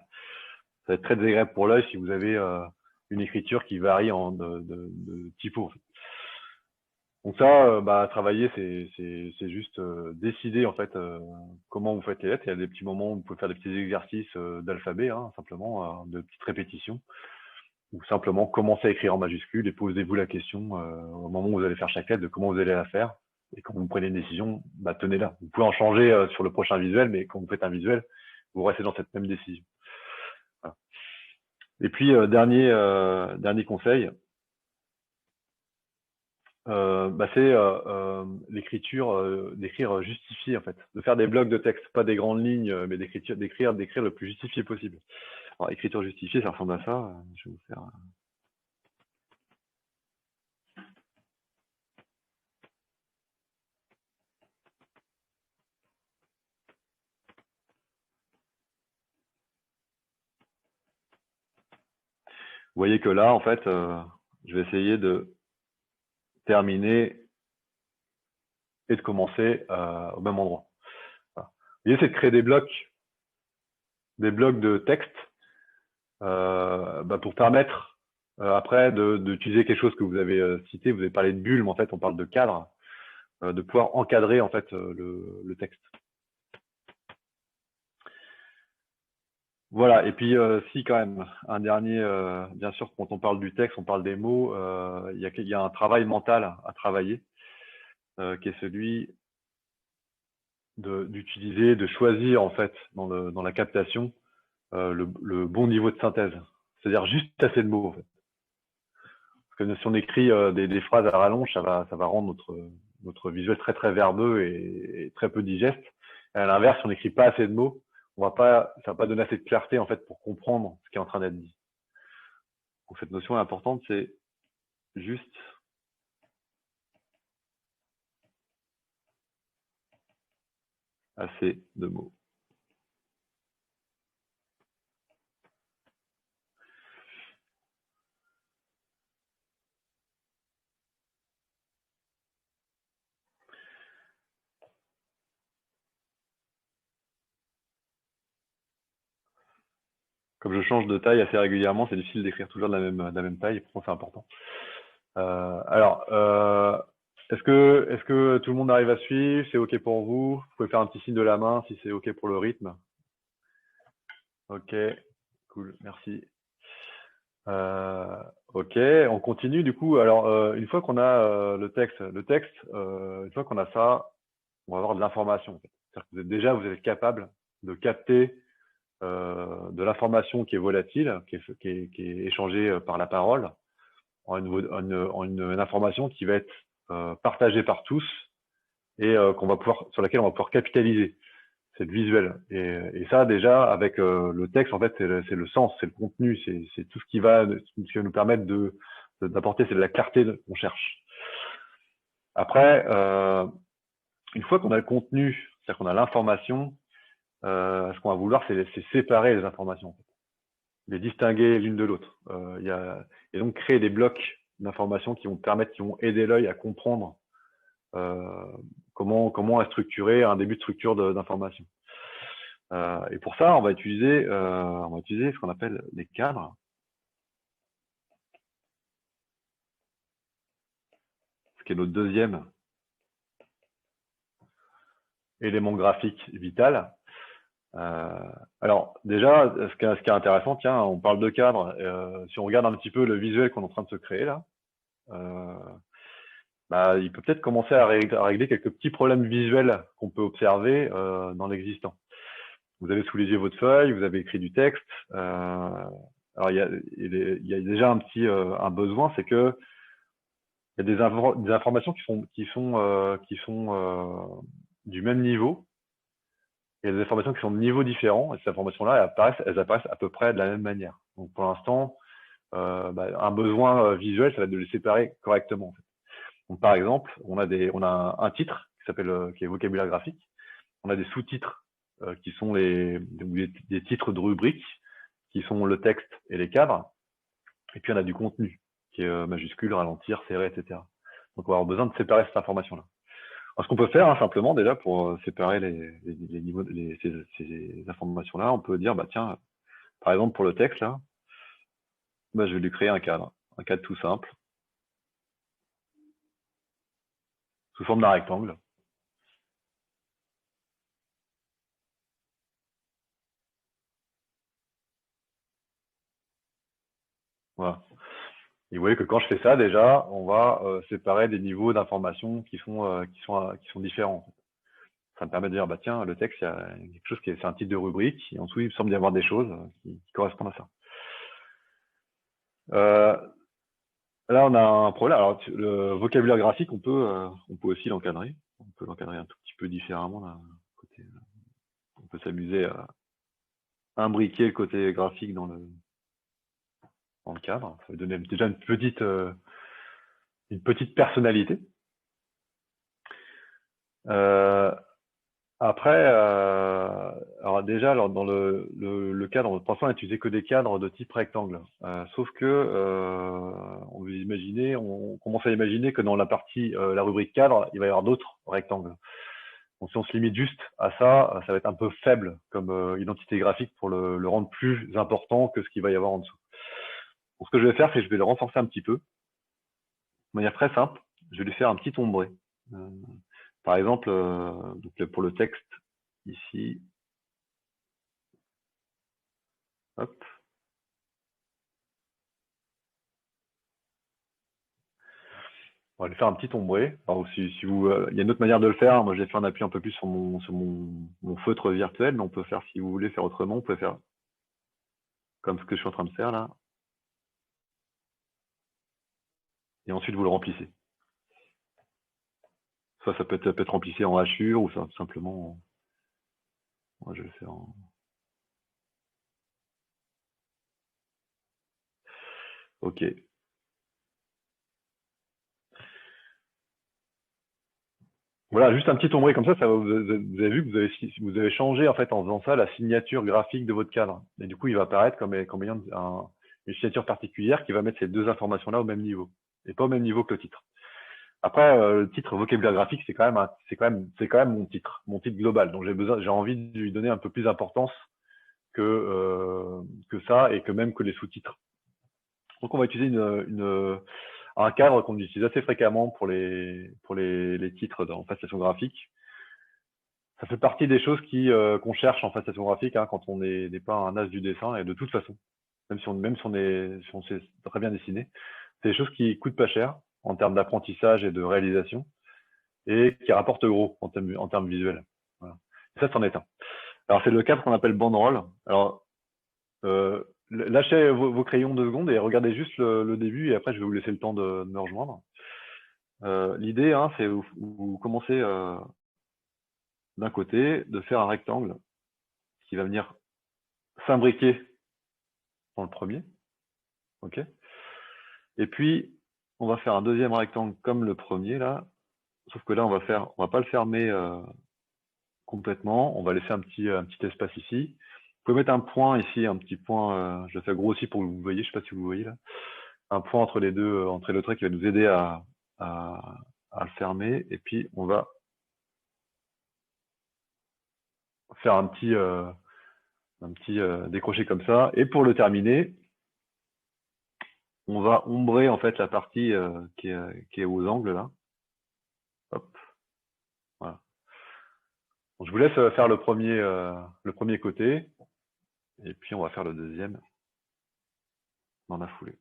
[SPEAKER 1] Ça va être très désagréable pour l'œil si vous avez une écriture qui varie de typo. En fait. Donc ça, travailler, c'est juste décider en fait comment vous faites les lettres. Il y a des petits moments où vous pouvez faire des petits exercices d'alphabet, hein, simplement, de petites répétitions, ou simplement commencer à écrire en majuscule et posez-vous la question au moment où vous allez faire chaque lettre de comment vous allez la faire. Et quand vous prenez une décision, tenez-la. Vous pouvez en changer sur le prochain visuel, mais quand vous faites un visuel, vous restez dans cette même décision. Voilà. Et puis dernier conseil, c'est l'écriture, d'écrire justifié en fait, de faire des blocs de texte, pas des grandes lignes, mais d'écrire le plus justifié possible. Alors écriture justifiée, ça ressemble à ça. Je vais vous faire. Vous voyez que là, en fait, je vais essayer de terminer et de commencer au même endroit. Voilà. L'idée, c'est de créer des blocs de texte pour permettre après d'utiliser quelque chose que vous avez cité. Vous avez parlé de bulles, mais en fait, on parle de cadre, de pouvoir encadrer en fait le texte. Voilà, et puis si quand même, un dernier, bien sûr, quand on parle du texte, on parle des mots, il y a un travail mental à travailler, qui est celui d'utiliser, de choisir en fait dans la captation le bon niveau de synthèse, c'est-à-dire juste assez de mots. En fait. Parce que si on écrit des phrases à rallonge, ça va rendre notre visuel très très verbeux et très peu digeste. Et à l'inverse, si on n'écrit pas assez de mots, ça va pas donner assez de clarté en fait pour comprendre ce qui est en train d'être dit. Donc cette notion est importante, c'est juste assez de mots. Comme je change de taille assez régulièrement, c'est difficile d'écrire toujours de la même taille, pourtant c'est important. Est-ce que tout le monde arrive à suivre? C'est OK pour vous? Vous pouvez faire un petit signe de la main si c'est OK pour le rythme. OK, cool, merci. OK, on continue du coup. Alors, une fois qu'on a le texte, une fois qu'on a ça, on va avoir de l'information. C'est-à-dire que vous êtes capable de capter de l'information qui est volatile, qui est échangée par la parole, en une information qui va être partagée par tous et sur laquelle on va pouvoir capitaliser. c'est le visuel. Et ça, déjà, avec le texte, en fait, c'est le sens, c'est le contenu, c'est tout ce qui va nous permettre d'apporter, c'est de la clarté qu'on cherche. Après, une fois qu'on a le contenu, c'est-à-dire qu'on a l'information, ce qu'on va vouloir, c'est séparer les informations, en fait, les distinguer l'une de l'autre. Et donc créer des blocs d'informations qui vont aider l'œil à comprendre comment est structuré un début de structure d'information. Et pour ça, on va utiliser ce qu'on appelle les cadres. Ce qui est notre deuxième élément graphique vital. Alors déjà, ce qui est intéressant, tiens, on parle de cadre. Si on regarde un petit peu le visuel qu'on est en train de se créer là, il peut peut-être commencer à régler quelques petits problèmes visuels qu'on peut observer dans l'existant. Vous avez sous les yeux votre feuille, vous avez écrit du texte. Alors il y a déjà un besoin, c'est que il y a des informations qui sont du même niveau. Il y a des informations qui sont de niveaux différents, et ces informations-là, elles apparaissent à peu près de la même manière. Donc pour l'instant, un besoin visuel, ça va être de les séparer correctement. En fait. Donc par exemple, on a un titre qui est vocabulaire graphique. On a des sous-titres qui sont des titres de rubriques, qui sont le texte et les cadres. Et puis on a du contenu, qui est majuscule, ralentir, serrer, etc. Donc on va avoir besoin de séparer cette information-là. Ce qu'on peut faire simplement déjà pour séparer les niveaux, ces informations-là, on peut dire, tiens, par exemple pour le texte là, je vais lui créer un cadre tout simple, sous forme d'un rectangle. Voilà. Et vous voyez que quand je fais ça, déjà, on va séparer des niveaux d'informations qui sont différents. Ça me permet de dire, tiens, le texte, il y a quelque chose c'est un titre de rubrique, et en dessous, il me semble y avoir des choses qui correspondent à ça. Là, on a un problème. Alors, le vocabulaire graphique, on peut aussi l'encadrer. On peut l'encadrer un tout petit peu différemment. Là, on peut s'amuser à imbriquer le côté graphique dans le cadre. Ça va donner déjà une petite personnalité. Après, alors déjà, dans le cadre, pour l'instant, on n'a utilisé que des cadres de type rectangle. Sauf que on commence à imaginer que dans la partie, la rubrique cadre, il va y avoir d'autres rectangles. Donc, si on se limite juste à ça, ça va être un peu faible comme identité graphique pour le rendre plus important que ce qu'il va y avoir en dessous. Donc, ce que je vais faire, c'est que je vais le renforcer un petit peu. De manière très simple, je vais lui faire un petit ombré. Par exemple, donc pour le texte, ici, hop. On va lui faire un petit ombré. Alors, il y a une autre manière de le faire. Moi, je l'ai fait en appuyant un peu plus sur mon feutre virtuel, mais on peut faire, si vous voulez faire autrement, on peut faire comme ce que je suis en train de faire là. Et ensuite, vous le remplissez. Soit ça peut être remplissé en hachure ou ça, simplement. Moi, je vais le faire en. OK. Voilà, juste un petit ombré comme ça, vous avez vu que vous avez changé en fait en faisant ça la signature graphique de votre cadre. Et du coup, il va apparaître comme ayant une signature particulière qui va mettre ces deux informations-là au même niveau, et pas au même niveau que le titre. Après, le titre vocabulaire graphique, c'est quand même mon titre global. Donc j'ai envie de lui donner un peu plus d'importance que ça et que les sous-titres. Donc on va utiliser un cadre qu'on utilise assez fréquemment pour les titres en façon graphique. Ça fait partie des choses qu'on cherche en façon graphique quand on n'est pas un as du dessin. Et de toute façon, même si on sait très bien dessiner, c'est des choses qui coûtent pas cher en termes d'apprentissage et de réalisation et qui rapportent gros en termes visuels. Voilà. Et ça, c'en est un. Alors, c'est le cadre qu'on appelle banderole. Alors, lâchez vos crayons 2 secondes et regardez juste le début et après, je vais vous laisser le temps de me rejoindre. L'idée, c'est vous commencez d'un côté, de faire un rectangle qui va venir s'imbriquer dans le premier. OK. Et puis, on va faire un deuxième rectangle comme le premier, là. Sauf que là, on va pas le fermer complètement. On va laisser un petit espace ici. Vous pouvez mettre un point ici, un petit point, je le fais grossi pour que vous voyez, je sais pas si vous voyez là. Un point entre les deux, entre les deux traits qui va nous aider à le fermer. Et puis, on va faire un petit décroché comme ça. Et pour le terminer, on va ombrer en fait la partie qui est aux angles là. Hop. Voilà. Donc, je vous laisse faire le premier côté. Et puis, on va faire le deuxième dans la foulée.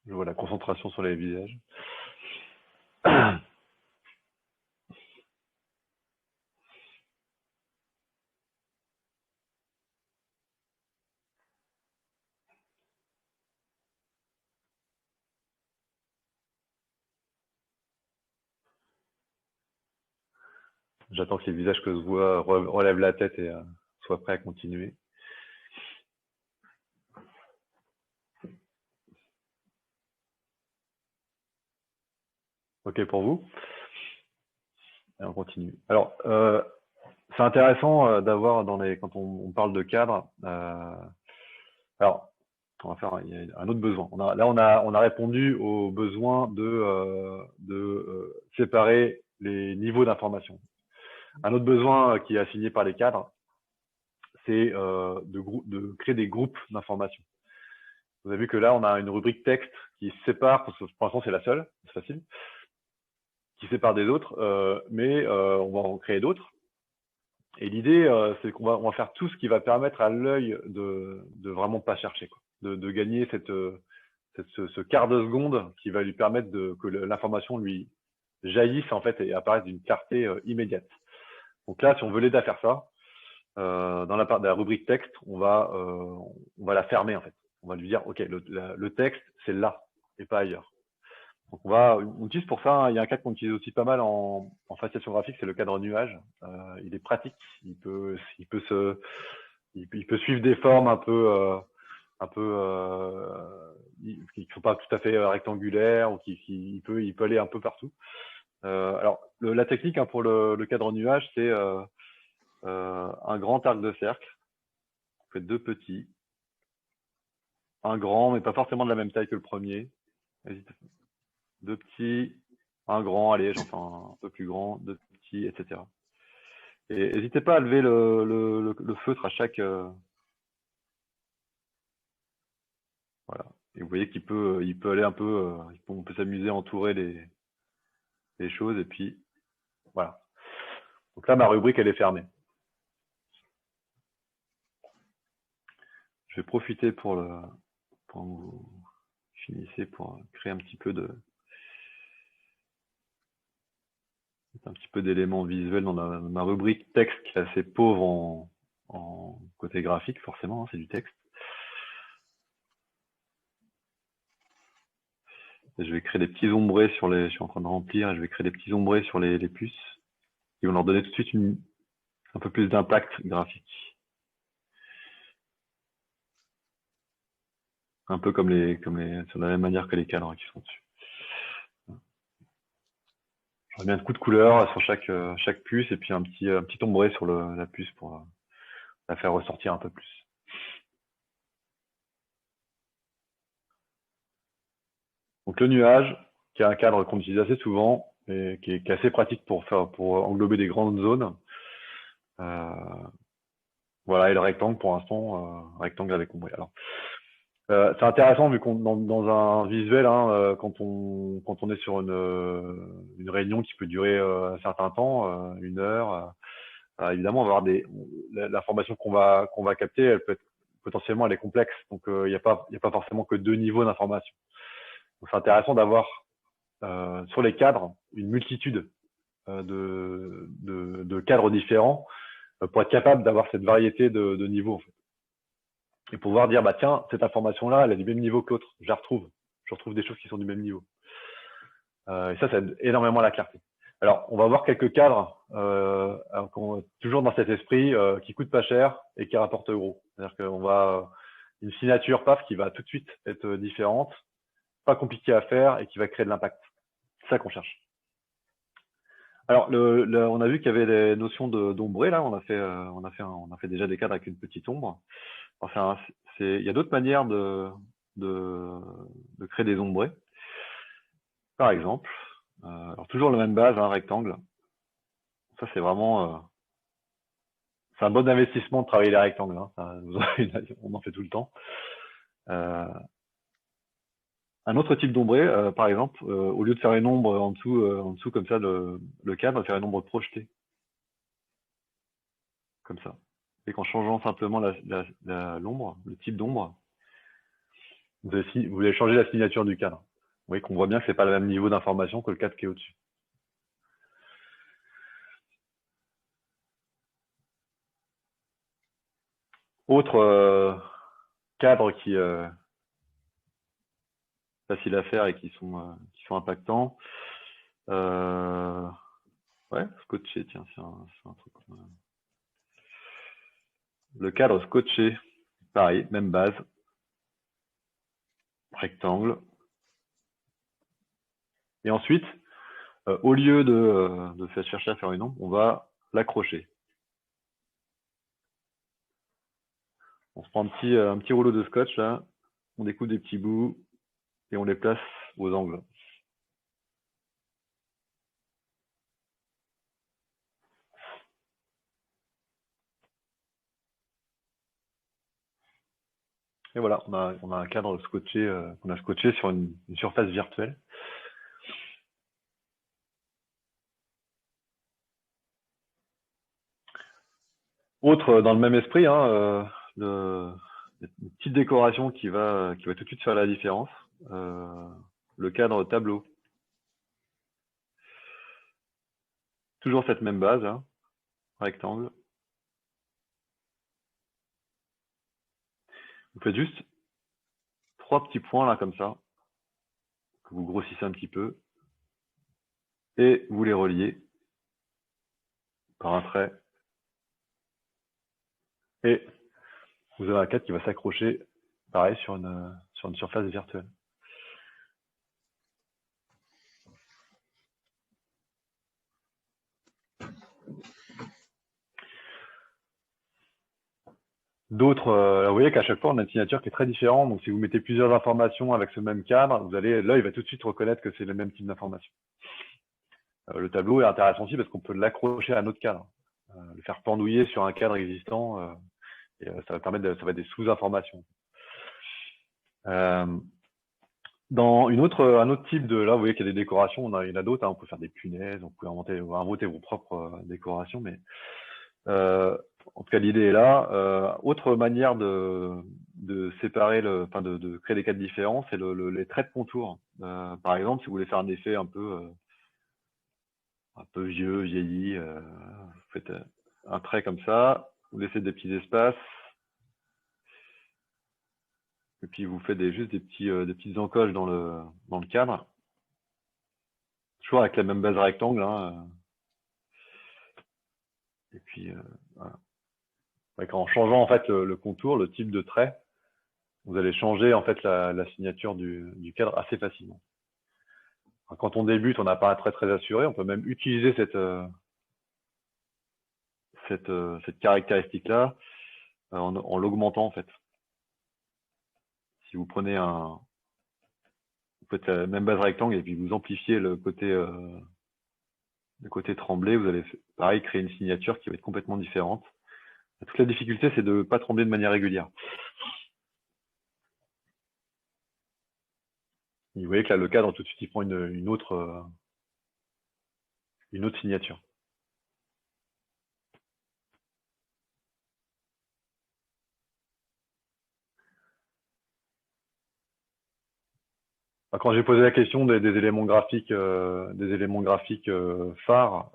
[SPEAKER 1] Je vois la concentration sur les visages. J'attends que les visages que je vois relèvent la tête et soient prêts à continuer. OK pour vous? Et on continue. Alors, c'est intéressant d'avoir quand on parle de cadre. Alors, on va faire il y a un autre besoin. On a répondu au besoin de séparer les niveaux d'information. Un autre besoin qui est assigné par les cadres, c'est de créer des groupes d'informations. Vous avez vu que là, on a une rubrique texte qui se sépare, parce que pour l'instant, c'est la seule, c'est facile, qui sépare des autres, mais on va en créer d'autres. Et l'idée, c'est qu'on va faire tout ce qui va permettre à l'œil de vraiment pas chercher, quoi. De gagner ce quart de seconde qui va lui permettre que l'information lui jaillisse en fait et apparaisse d'une clarté immédiate. Donc là, si on veut l'aider à faire ça, dans la rubrique texte, on va la fermer en fait. On va lui dire, OK, le texte, c'est là et pas ailleurs. Donc on utilise pour ça, hein, il y a un cadre qu'on utilise aussi pas mal en fascination graphique, c'est le cadre nuage. Il est pratique, il peut suivre des formes un peu qui ne sont pas tout à fait rectangulaires ou il peut aller un peu partout. Alors la technique pour le cadre nuage, c'est un grand arc de cercle. On fait deux petits, un grand, mais pas forcément de la même taille que le premier. Deux petits, un grand, allez, j'en fais un peu plus grand, deux petits, etc. Et n'hésitez pas à lever le feutre à chaque. Voilà. Et vous voyez qu'il peut aller un peu, on peut s'amuser à entourer les choses, et puis voilà. Donc là, ma rubrique, elle est fermée. Je vais profiter pour vous finissez pour créer un petit peu d'éléments visuels dans ma rubrique texte qui est assez pauvre en côté graphique, forcément, hein, c'est du texte. Et je vais créer des petits ombrés je suis en train de remplir, et je vais créer des petits ombrés sur les puces qui vont leur donner tout de suite un peu plus d'impact graphique. Un peu comme sur la même manière que les cadres qui sont dessus. Je remets un coup de couleur sur chaque puce et puis un petit ombré sur la puce pour la faire ressortir un peu plus. Donc le nuage, qui est un cadre qu'on utilise assez souvent et qui est assez pratique pour englober des grandes zones. Voilà, et le rectangle pour l'instant, rectangle avec ombré. Alors, C'est intéressant vu qu'on dans un visuel, hein, quand on est sur une réunion qui peut durer un certain temps, 1 heure, évidemment, on va avoir l'information qu'on va capter, elle peut être potentiellement elle est complexe, donc il n'y a pas forcément que 2 niveaux d'information. Donc c'est intéressant d'avoir sur les cadres une multitude de cadres différents pour être capable d'avoir cette variété de niveaux en fait. Et pouvoir dire bah tiens, cette information-là, elle est du même niveau que l'autre, je retrouve des choses qui sont du même niveau. Et ça aide énormément à la clarté. Alors, on va voir quelques cadres, toujours dans cet esprit, qui coûtent pas cher et qui rapportent gros. C'est-à-dire qu'on va une signature paf qui va tout de suite être différente, pas compliquée à faire et qui va créer de l'impact. C'est ça qu'on cherche. Alors, on a vu qu'il y avait des notions d'ombré là. On a fait déjà des cadres avec une petite ombre. Enfin, il y a d'autres manières de créer des ombrés. Par exemple, alors toujours la même base, un rectangle. Ça, c'est vraiment, c'est un bon investissement de travailler les rectangles. Hein. On en fait tout le temps. Un autre type d'ombré, par exemple, au lieu de faire une ombre en dessous comme ça, le cadre, on va faire une ombre projetée. Comme ça. Et qu'en changeant simplement l'ombre, le type d'ombre, vous allez changer la signature du cadre. Vous voyez qu'on voit bien que ce n'est pas le même niveau d'information que le cadre qui est au-dessus. Autre cadre qui facile à faire et qui sont impactants. Ouais, scotché, tiens, c'est un truc. Le cadre scotché, pareil, même base. Rectangle. Et ensuite, au lieu de chercher à faire une ombre, on va l'accrocher. On se prend un petit rouleau de scotch là, on découpe des petits bouts et on les place aux angles. Et voilà, on a un cadre scotché qu'on a scotché sur une surface virtuelle. Autre dans le même esprit, hein, une petite décoration qui va tout de suite faire la différence. Le cadre tableau. Toujours cette même base, hein, rectangle. Vous faites juste 3 petits points là comme ça, que vous grossissez un petit peu, et vous les reliez par un trait. Et vous avez un cadre qui va s'accrocher, pareil, sur une surface virtuelle. D'autres, vous voyez qu'à chaque fois, on a une signature qui est très différente. Donc, si vous mettez plusieurs informations avec ce même cadre, l'œil va tout de suite reconnaître que c'est le même type d'information. Le tableau est intéressant aussi parce qu'on peut l'accrocher à un autre cadre, le faire pendouiller sur un cadre existant, et ça va permettre ça va être des sous-informations. Dans un autre type là, vous voyez qu'il y a des décorations, il y en a d'autres, hein, on peut faire des punaises, on peut inventer vos propres décorations, mais en tout cas, l'idée est là. Autre manière de séparer, de créer des cadres différents, c'est les traits de contour. Par exemple, si vous voulez faire un effet un peu vieilli, vous faites un trait comme ça, vous laissez des petits espaces, et puis vous faites juste des petites encoches dans le cadre, toujours avec la même base rectangle. Hein, et puis voilà. En changeant en fait le contour, le type de trait, vous allez changer en fait la signature du cadre assez facilement. Quand on débute, on n'a pas un trait très assuré, on peut même utiliser cette caractéristique-là en l'augmentant en fait. Si vous prenez vous faites la même base rectangle et puis vous amplifiez le côté tremblé, vous allez pareil créer une signature qui va être complètement différente. Toute la difficulté, c'est de ne pas trembler de manière régulière. vous voyez que là, le cadre, tout de suite, il prend une autre signature. Quand j'ai posé la question des éléments graphiques, phares,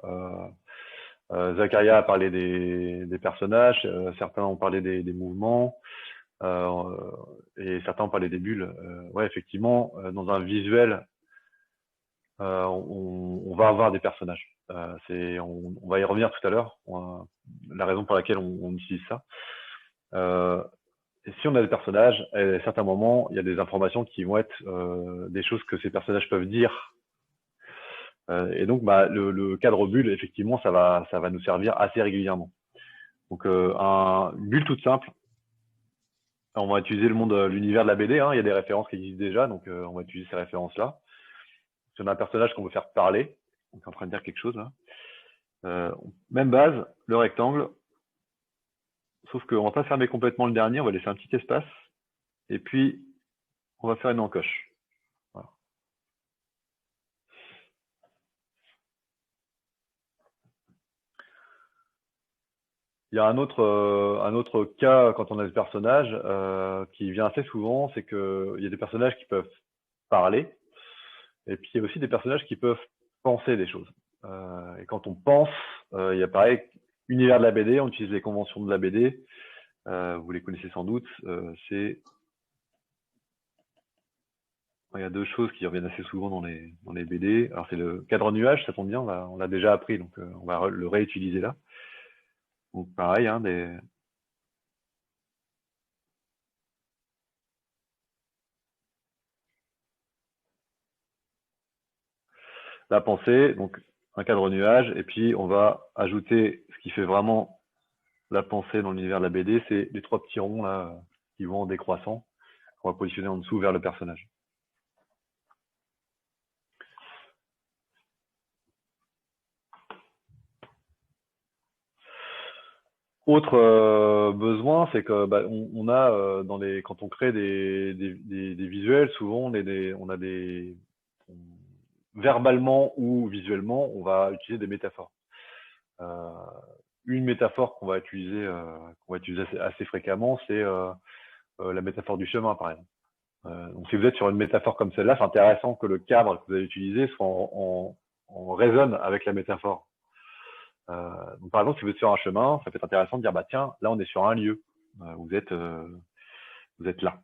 [SPEAKER 1] Zacharia a parlé des personnages, certains ont parlé des mouvements, et certains ont parlé des bulles. Ouais, effectivement, dans un visuel, on va avoir des personnages. On va y revenir tout à l'heure, la raison pour laquelle on utilise ça. Et si on a des personnages, à certains moments, il y a des informations qui vont être des choses que ces personnages peuvent dire. Et donc, le cadre bulle, effectivement, ça va nous servir assez régulièrement. Donc, une bulle toute simple, on va utiliser l'univers de la BD. Il y a des références qui existent déjà, donc on va utiliser ces références-là. Si on a un personnage qu'on veut faire parler, on est en train de dire quelque chose là. Même base, le rectangle, sauf qu'on va pas fermer complètement le dernier, on va laisser un petit espace, et puis on va faire une encoche. Voilà. Il y a un autre cas quand on a des personnages qui vient assez souvent, c'est qu'il y a des personnages qui peuvent parler, et puis il y a aussi des personnages qui peuvent penser des choses. Et quand on pense, il y a pareil, univers de la BD, on utilise les conventions de la BD, vous les connaissez sans doute, il y a deux choses qui reviennent assez souvent dans les BD. Alors c'est le cadre nuage, ça tombe bien, on l'a déjà appris, donc on va le réutiliser là. Donc pareil, la pensée, donc un cadre nuage, et puis on va ajouter ce qui fait vraiment la pensée dans l'univers de la BD, c'est les trois petits ronds là qui vont en décroissant, qu'on va positionner en dessous vers le personnage. Autre besoin, c'est que on a quand on crée des visuels, souvent verbalement ou visuellement, on va utiliser des métaphores. Une métaphore qu'on va utiliser assez fréquemment, c'est la métaphore du chemin, par exemple. Donc, si vous êtes sur une métaphore comme celle-là, c'est intéressant que le cadre que vous allez utiliser soit en résonne avec la métaphore. Donc, par exemple, si vous êtes sur un chemin, ça peut être intéressant de dire, tiens, là, on est sur un lieu. Vous êtes là.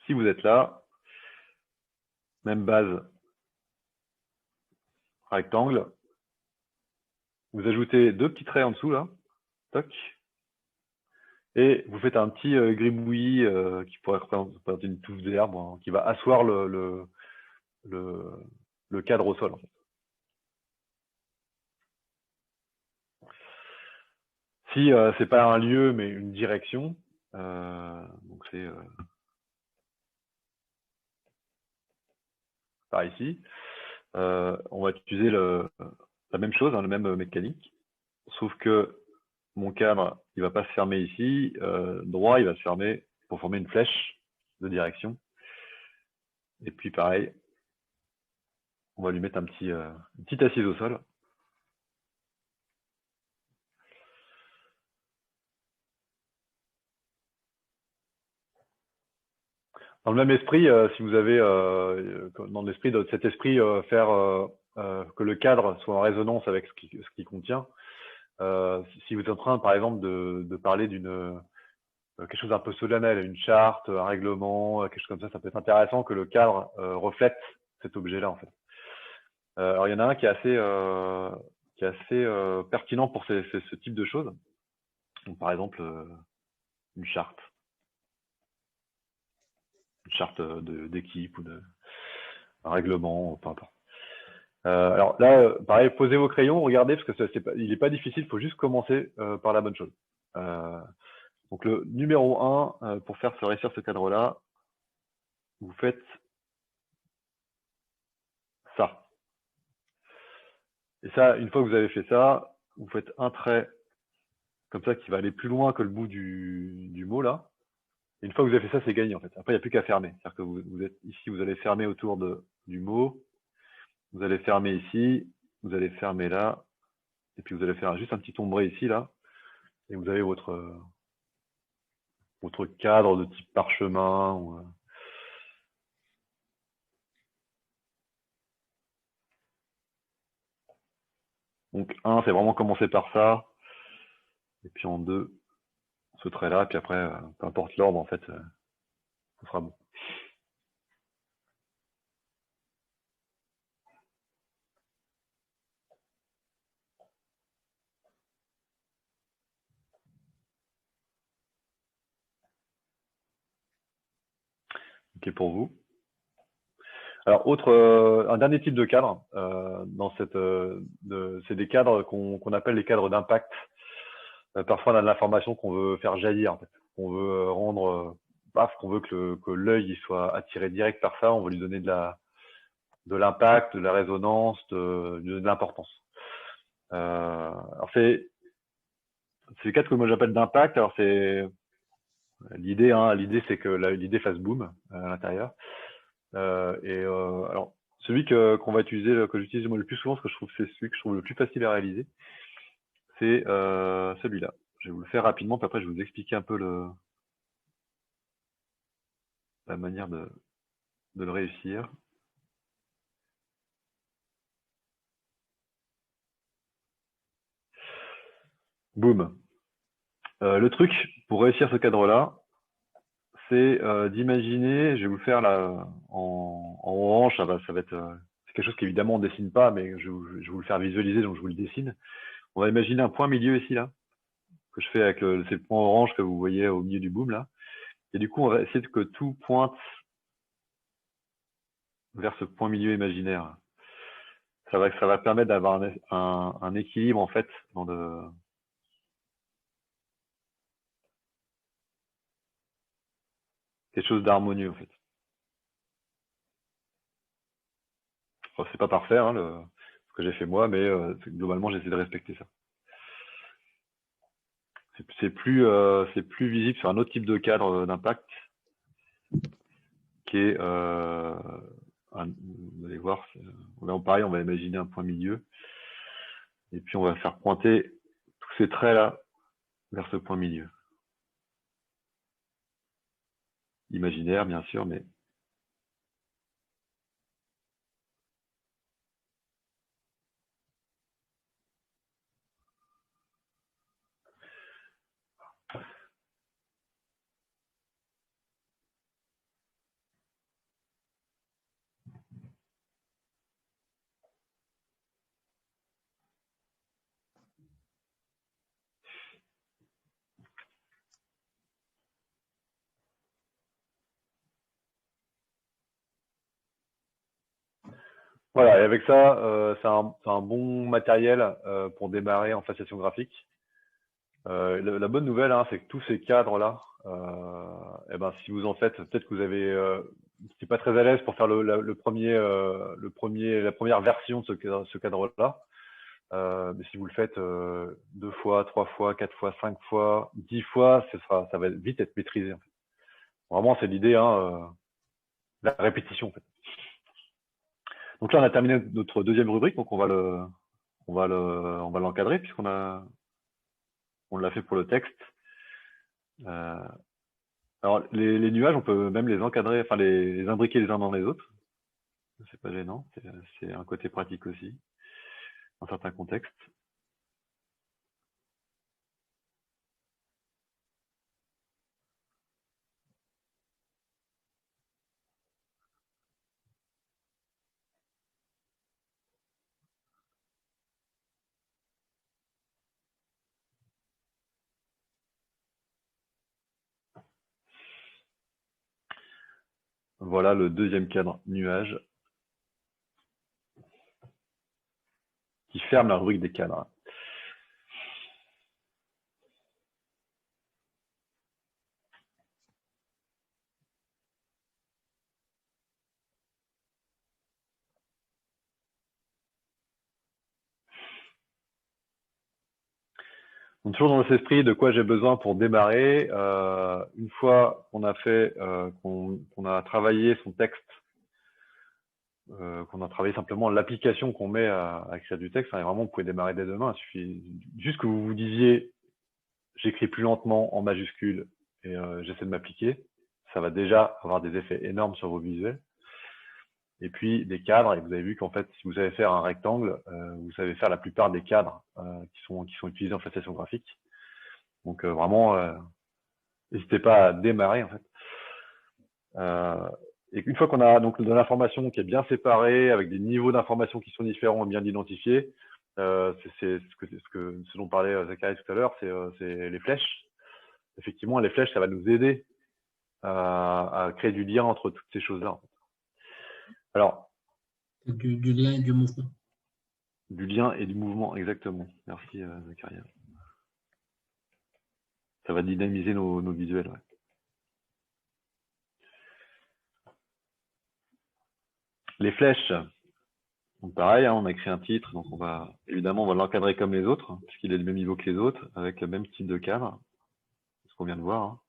[SPEAKER 1] Si vous êtes là, même base, rectangle, vous ajoutez deux petits traits en dessous, là, toc, et vous faites un petit gribouillis qui pourrait représenter une touffe d'herbe, qui va asseoir le cadre au sol, en fait. Si c'est pas un lieu, mais une direction, donc c'est par ici, on va utiliser la même chose, la même mécanique, sauf que mon cadre, il va pas se fermer ici, droit, il va se fermer pour former une flèche de direction. Et puis pareil, on va lui mettre une petite assise au sol. Dans le même esprit, si vous avez dans l'esprit de cet esprit faire que le cadre soit en résonance avec ce qui contient, si vous êtes en train, par exemple, de parler d'une quelque chose d'un peu solennel, une charte, un règlement, quelque chose comme ça peut être intéressant que le cadre reflète cet objet-là, en fait. Alors, il y en a un qui est assez pertinent pour ce type de choses. Donc, par exemple, une charte d'équipe ou un règlement, peu importe. Alors là, pareil, posez vos crayons, regardez, parce que il n'est pas difficile, il faut juste commencer par la bonne chose. Donc le numéro 1, pour faire réussir ce cadre-là, vous faites ça. Et ça, une fois que vous avez fait ça, vous faites un trait comme ça qui va aller plus loin que le bout du mot là. Et une fois que vous avez fait ça, c'est gagné en fait. Après, il n'y a plus qu'à fermer. C'est-à-dire que vous êtes ici, vous allez fermer autour du mot, vous allez fermer ici, vous allez fermer là, et puis vous allez faire juste un petit ombré ici, là, et vous avez votre cadre de type parchemin. Donc 1, c'est vraiment commencer par ça, et puis en 2, ce trait-là, et puis après, peu importe l'ordre, en fait, ce sera bon. Ok pour vous. Alors, un dernier type de cadre, c'est des cadres qu'on appelle les cadres d'impact. Parfois, on a de l'information qu'on veut faire jaillir, en fait. On veut rendre, paf, qu'on veut que l'œil soit attiré direct par ça. On veut lui donner de l'impact, de la résonance, de l'importance. Alors, c'est les cadres que moi j'appelle d'impact. Alors, c'est l'idée, l'idée, c'est que l'idée fasse boom à l'intérieur. Alors, celui qu'on va utiliser, que j'utilise moi le plus souvent, parce que je trouve que c'est celui que je trouve le plus facile à réaliser, c'est celui-là. Je vais vous le faire rapidement, puis après je vais vous expliquer un peu la manière de le réussir. Boum. Le truc pour réussir ce cadre-là, c'est d'imaginer, je vais vous le faire là en orange, ça va être c'est quelque chose qu'évidemment on dessine pas, mais je vais vous le faire visualiser, donc je vous le dessine. On va imaginer un point milieu ici là, que je fais avec c'est le point orange que vous voyez au milieu du boom là. Et du coup, on va essayer que tout pointe vers ce point milieu imaginaire. Ça va permettre d'avoir un équilibre en fait dans quelque chose d'harmonieux en fait. Enfin, c'est pas parfait ce que j'ai fait moi, mais globalement j'essaie de respecter ça. C'est plus visible sur un autre type de cadre d'impact qui est vous allez voir, pareil, on va imaginer un point milieu et puis on va faire pointer tous ces traits là vers ce point milieu. Imaginaire bien sûr, mais voilà, et avec ça, c'est un bon matériel pour démarrer en faciation graphique. La bonne nouvelle, c'est que tous ces cadres-là, si vous en faites, peut-être que vous avez, c'est pas très à l'aise pour faire la première version de ce cadre-là. Mais si vous le faites 2 fois, 3 fois, 4 fois, 5 fois, 10 fois, ça va vite être maîtrisé. En fait. Vraiment, c'est l'idée, la répétition. En fait. Donc là, on a terminé notre deuxième rubrique, donc on va l'encadrer puisqu'on on l'a fait pour le texte. Alors les nuages, on peut même les encadrer, enfin les imbriquer les uns dans les autres. C'est pas gênant, c'est un côté pratique aussi, dans certains contextes. Voilà le deuxième cadre nuage qui ferme la rubrique des cadres. Donc, toujours dans cet esprit de quoi j'ai besoin pour démarrer. Une fois qu'on a fait, qu'on a travaillé son texte, qu'on a travaillé simplement l'application qu'on met à écrire du texte, hein, et vraiment, vous pouvez démarrer dès demain. Il suffit juste que vous vous disiez, j'écris plus lentement en majuscule et j'essaie de m'appliquer. Ça va déjà avoir des effets énormes sur vos visuels. Et puis des cadres, et vous avez vu qu'en fait, si vous savez faire un rectangle, vous savez faire la plupart des cadres qui sont utilisés en façon graphique. Donc vraiment, n'hésitez pas à démarrer en fait. Et une fois qu'on a donc de l'information qui est bien séparée, avec des niveaux d'information qui sont différents et bien identifiés, c'est ce dont parlait Zachary tout à l'heure, c'est les flèches. Effectivement, les flèches, ça va nous aider à créer du lien entre toutes ces choses-là. En fait. Alors,
[SPEAKER 2] du lien et du mouvement.
[SPEAKER 1] Du lien et du mouvement, exactement. Merci, Zachary. Ça va dynamiser nos visuels. Ouais. Les flèches, donc pareil, hein, on a écrit un titre, donc on va l'encadrer comme les autres, hein, puisqu'il est du même niveau que les autres, avec le même type de cadre, ce qu'on vient de voir. Hein.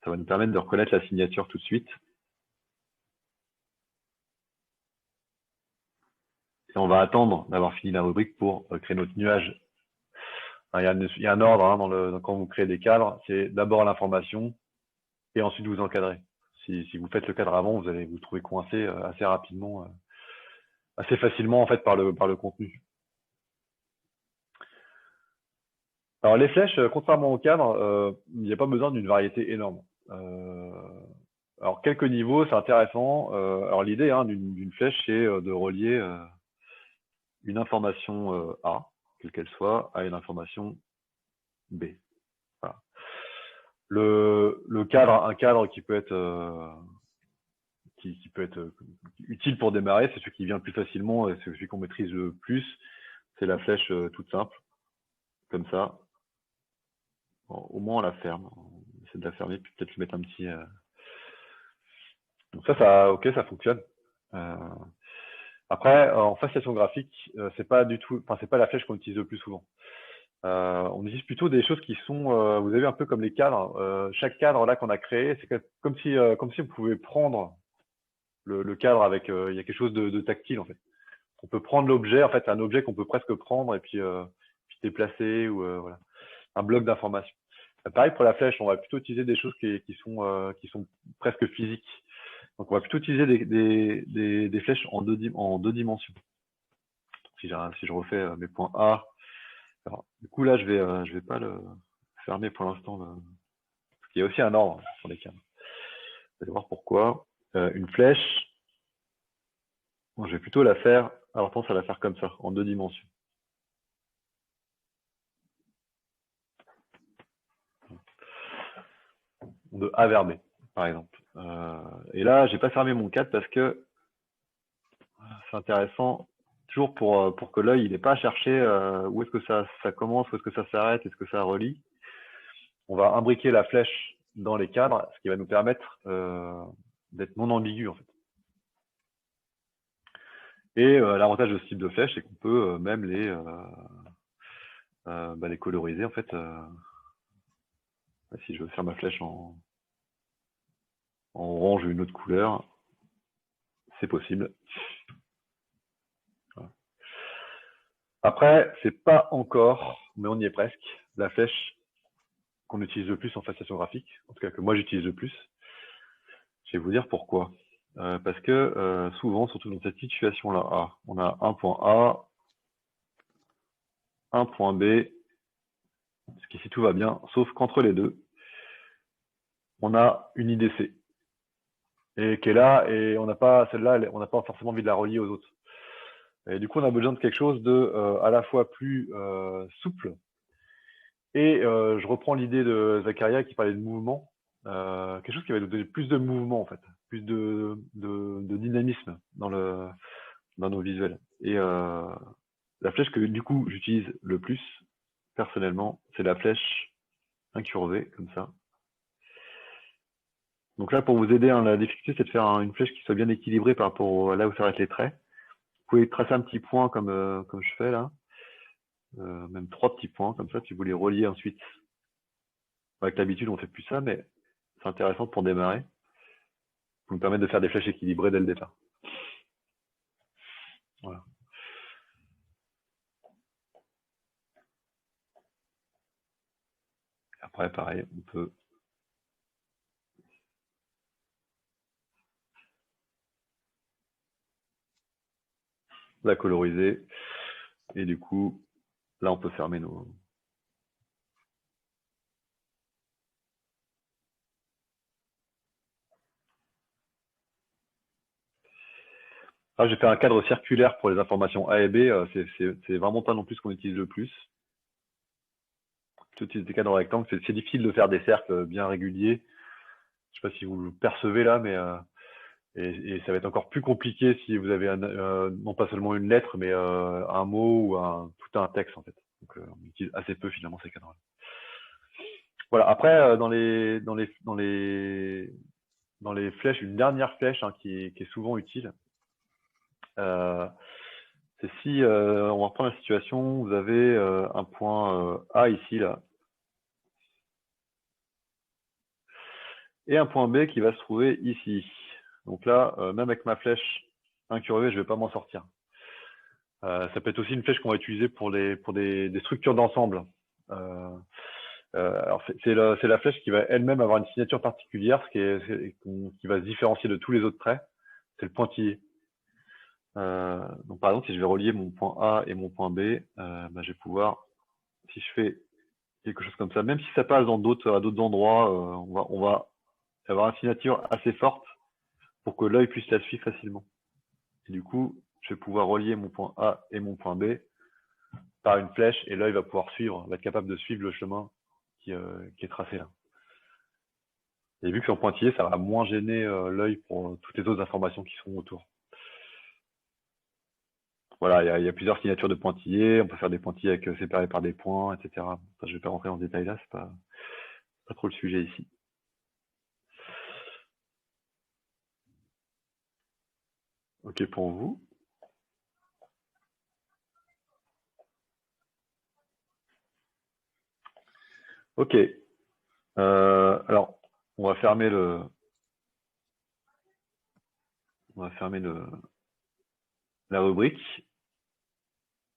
[SPEAKER 1] Ça va nous permettre de reconnaître la signature tout de suite. Et on va attendre d'avoir fini la rubrique pour créer notre nuage. Il y a un ordre hein, quand vous créez des cadres, c'est d'abord l'information et ensuite vous encadrez. Si vous faites le cadre avant, vous allez vous trouver coincé assez rapidement, assez facilement en fait par le contenu. Alors les flèches, contrairement au cadre, il n'y a pas besoin d'une variété énorme. Alors quelques niveaux, c'est intéressant. Alors l'idée hein, d'une flèche, c'est de relier une information A, quelle qu'elle soit, à une information B. Voilà. Le cadre, un cadre qui peut être qui peut être utile pour démarrer, c'est celui qui vient le plus facilement et c'est celui qu'on maîtrise le plus. C'est la flèche toute simple, comme ça. Bon, au moins on la ferme. On essaie de la fermer, puis peut-être lui mettre un petit. Donc ok, ça fonctionne. Après, en faciation graphique, c'est pas du tout, enfin c'est pas la flèche qu'on utilise le plus souvent. On utilise plutôt des choses qui sont, vous avez vu un peu comme les cadres. Chaque cadre là qu'on a créé, c'est comme si vous pouvez prendre le cadre avec, il y a quelque chose de tactile en fait. On peut prendre l'objet, en fait, un objet qu'on peut presque prendre et puis déplacer ou voilà, un bloc d'information. Pareil pour la flèche, on va plutôt utiliser des choses qui sont presque physiques. Donc on va plutôt utiliser des flèches en deux dimensions. Si je refais mes points A, alors, du coup là je vais pas le fermer pour l'instant. Il y a aussi un ordre sur les cadres. Vous allez voir pourquoi. Une flèche, bon, je vais plutôt la faire, alors tendance à la faire comme ça, en deux dimensions. De A vers B, par exemple. Et là, j'ai pas fermé mon cadre parce que c'est intéressant, toujours pour que l'œil n'ait pas à chercher où est-ce que ça commence, où est-ce que ça s'arrête, est-ce que ça relie. On va imbriquer la flèche dans les cadres, ce qui va nous permettre d'être non ambigu en fait. Et l'avantage de ce type de flèche, c'est qu'on peut même les coloriser en fait. Si je veux faire ma flèche en orange ou une autre couleur, c'est possible. Voilà. Après, c'est pas encore, mais on y est presque, la flèche qu'on utilise le plus en faciation graphique, en tout cas que moi j'utilise le plus. Je vais vous dire pourquoi. Parce que souvent, surtout dans cette situation-là, on a un point A, un point B, jusqu'ici tout va bien, sauf qu'entre les deux, on a une IDC. Et qui est là, et on n'a pas, celle-là, on n'a pas forcément envie de la relier aux autres. Et du coup, on a besoin de quelque chose de à la fois plus souple. Et je reprends l'idée de Zakaria qui parlait de mouvement. Quelque chose qui va nous donner plus de mouvement, en fait, plus de dynamisme dans nos visuels. Et la flèche que du coup j'utilise le plus, personnellement, c'est la flèche incurvée, comme ça. Donc là, pour vous aider, hein, la difficulté, c'est de faire une flèche qui soit bien équilibrée par rapport à là où s'arrêtent les traits. Vous pouvez tracer un petit point comme je fais là. même 3 petits points, comme ça, puis vous les reliez ensuite. Avec l'habitude, on ne fait plus ça, mais c'est intéressant pour démarrer. Pour nous permettre de faire des flèches équilibrées dès le départ. Voilà. Après, pareil, on peut la coloriser. Et du coup, là, on peut fermer nos... Ah, j'ai fait un cadre circulaire pour les informations A et B. C'est vraiment pas non plus ce qu'on utilise le plus. Tout utilise des cadres rectangles. C'est difficile de faire des cercles bien réguliers. Je sais pas si vous le percevez là, mais et ça va être encore plus compliqué si vous avez non pas seulement une lettre, mais un mot ou tout un texte en fait. Donc on utilise assez peu finalement ces cadres-là. Voilà. Après, dans les flèches, une dernière flèche qui est souvent utile, c'est si on va reprendre la situation, vous avez un point A ici là, et un point B qui va se trouver ici. Donc là, même avec ma flèche incurvée, je ne vais pas m'en sortir. Ça peut être aussi une flèche qu'on va utiliser pour des structures d'ensemble. Alors c'est la flèche qui va elle-même avoir une signature particulière, qui va se différencier de tous les autres traits. C'est le pointillé. Donc par exemple, si je vais relier mon point A et mon point B, je vais pouvoir, si je fais quelque chose comme ça, même si ça passe à d'autres endroits, on va avoir une signature assez forte pour que l'œil puisse la suivre facilement. Et du coup, je vais pouvoir relier mon point A et mon point B par une flèche et l'œil va pouvoir va être capable de suivre le chemin qui est tracé là. Et vu que c'est en pointillé, ça va moins gêner l'œil pour toutes les autres informations qui sont autour. Voilà, il y a plusieurs signatures de pointillés. On peut faire des pointillés séparés par des points, etc. Enfin, je ne vais pas rentrer en détail là, c'est pas trop le sujet ici. Ok pour vous. Ok. Alors, on va fermer la rubrique.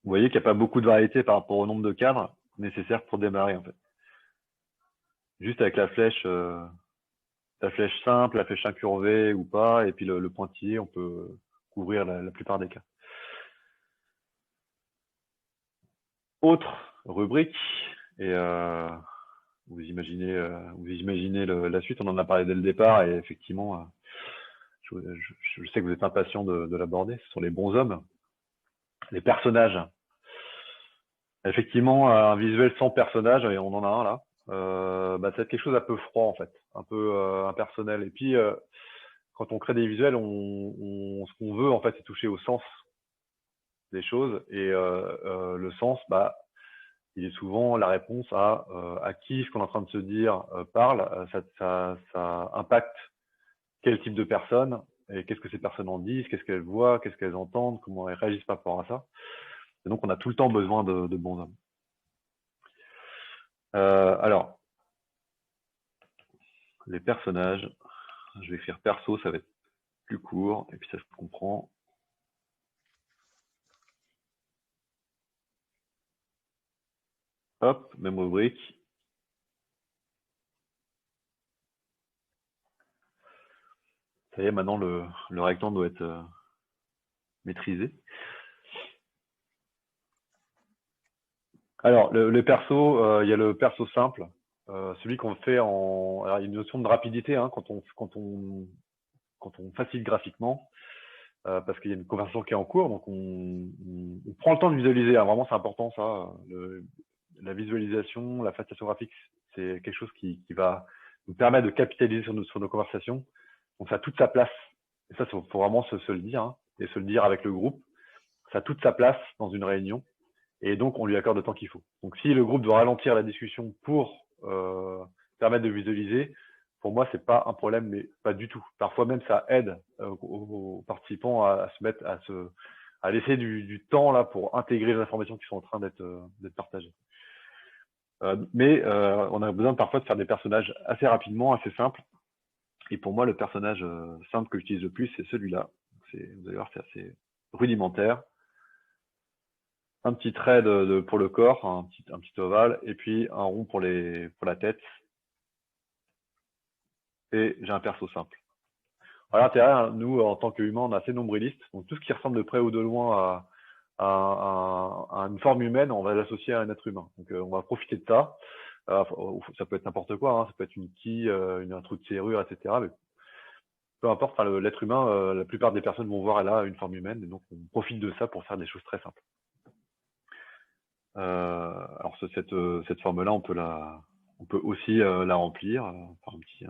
[SPEAKER 1] Vous voyez qu'il n'y a pas beaucoup de variété par rapport au nombre de cadres nécessaires pour démarrer en fait. Juste avec la flèche simple, la flèche incurvée ou pas, et puis le pointillé, on peut couvrir la plupart des cas. Autre rubrique, et vous imaginez la suite, on en a parlé dès le départ, et effectivement, je sais que vous êtes impatient de l'aborder, ce sont les bonshommes, les personnages. Effectivement, un visuel sans personnage, et on en a un là, ça va être quelque chose un peu froid en fait, un peu impersonnel. Et puis, quand on crée des visuels, ce qu'on veut en fait, c'est toucher au sens des choses, et le sens, il est souvent la réponse à qui ce qu'on est en train de se dire parle. Ça impacte quel type de personnes et qu'est-ce que ces personnes en disent, qu'est-ce qu'elles voient, qu'est-ce qu'elles entendent, comment elles réagissent par rapport à ça. Et donc, on a tout le temps besoin de bonshommes. Alors, les personnages, je vais écrire perso, ça va être plus court, et puis ça se comprend. Hop, même rubrique. Ça y est, maintenant le rectangle doit être maîtrisé. Alors, le perso, il y a le perso simple, celui qu'on fait en... Alors, il y a une notion de rapidité quand on facilite graphiquement, parce qu'il y a une conversation qui est en cours, donc on prend le temps de visualiser. Vraiment, c'est important ça. La visualisation, la facilitation graphique, c'est quelque chose qui va nous permettre de capitaliser sur nos conversations. Donc, ça a toute sa place. Et ça, il faut vraiment se le dire, et se le dire avec le groupe. Ça a toute sa place dans une réunion. Et donc, on lui accorde le temps qu'il faut. Donc, si le groupe doit ralentir la discussion pour permettre de visualiser, pour moi, c'est pas un problème, mais pas du tout. Parfois même, ça aide aux participants à à laisser du temps là pour intégrer les informations qui sont en train d'être partagées. Mais on a besoin parfois de faire des personnages assez rapidement, assez simples. Et pour moi, le personnage simple que j'utilise le plus, c'est celui-là. Vous allez voir, c'est assez rudimentaire. Un petit trait pour le corps, un petit ovale, et puis un rond pour la tête. Et j'ai un perso simple. À l'intérieur, nous, en tant qu'humains, on est assez nombrilistes. Donc tout ce qui ressemble de près ou de loin à une forme humaine, on va l'associer à un être humain. Donc on va profiter de ça. Ça peut être n'importe quoi, hein. Ça peut être une quille, un trou de serrure, etc. Mais peu importe, l'être humain, la plupart des personnes vont voir elle a une forme humaine, et donc on profite de ça pour faire des choses très simples. Alors cette forme-là, on peut aussi la remplir par un petit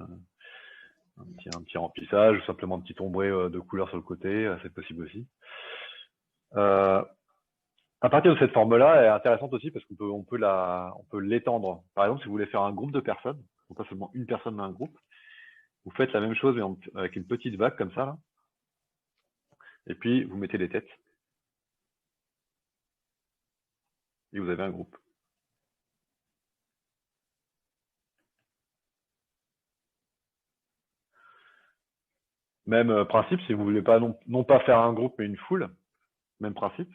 [SPEAKER 1] remplissage, ou simplement un petit ombré de couleur sur le côté, c'est possible aussi. À partir de cette forme-là, elle est intéressante aussi parce qu'on peut l'étendre. Par exemple, si vous voulez faire un groupe de personnes, ou pas seulement une personne dans un groupe, vous faites la même chose mais avec une petite vague comme ça, là. Et puis vous mettez les têtes. Et vous avez un groupe. Même principe, si vous voulez pas non pas faire un groupe mais une foule, même principe.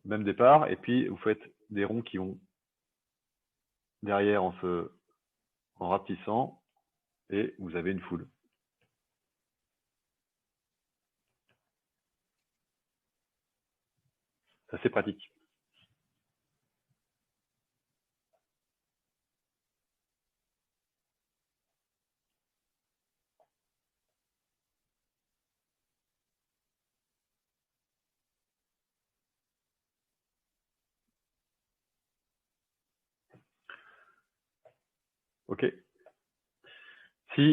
[SPEAKER 1] Même départ, et puis vous faites des ronds qui vont derrière en rapetissant, et vous avez une foule. C'est assez pratique. Ok.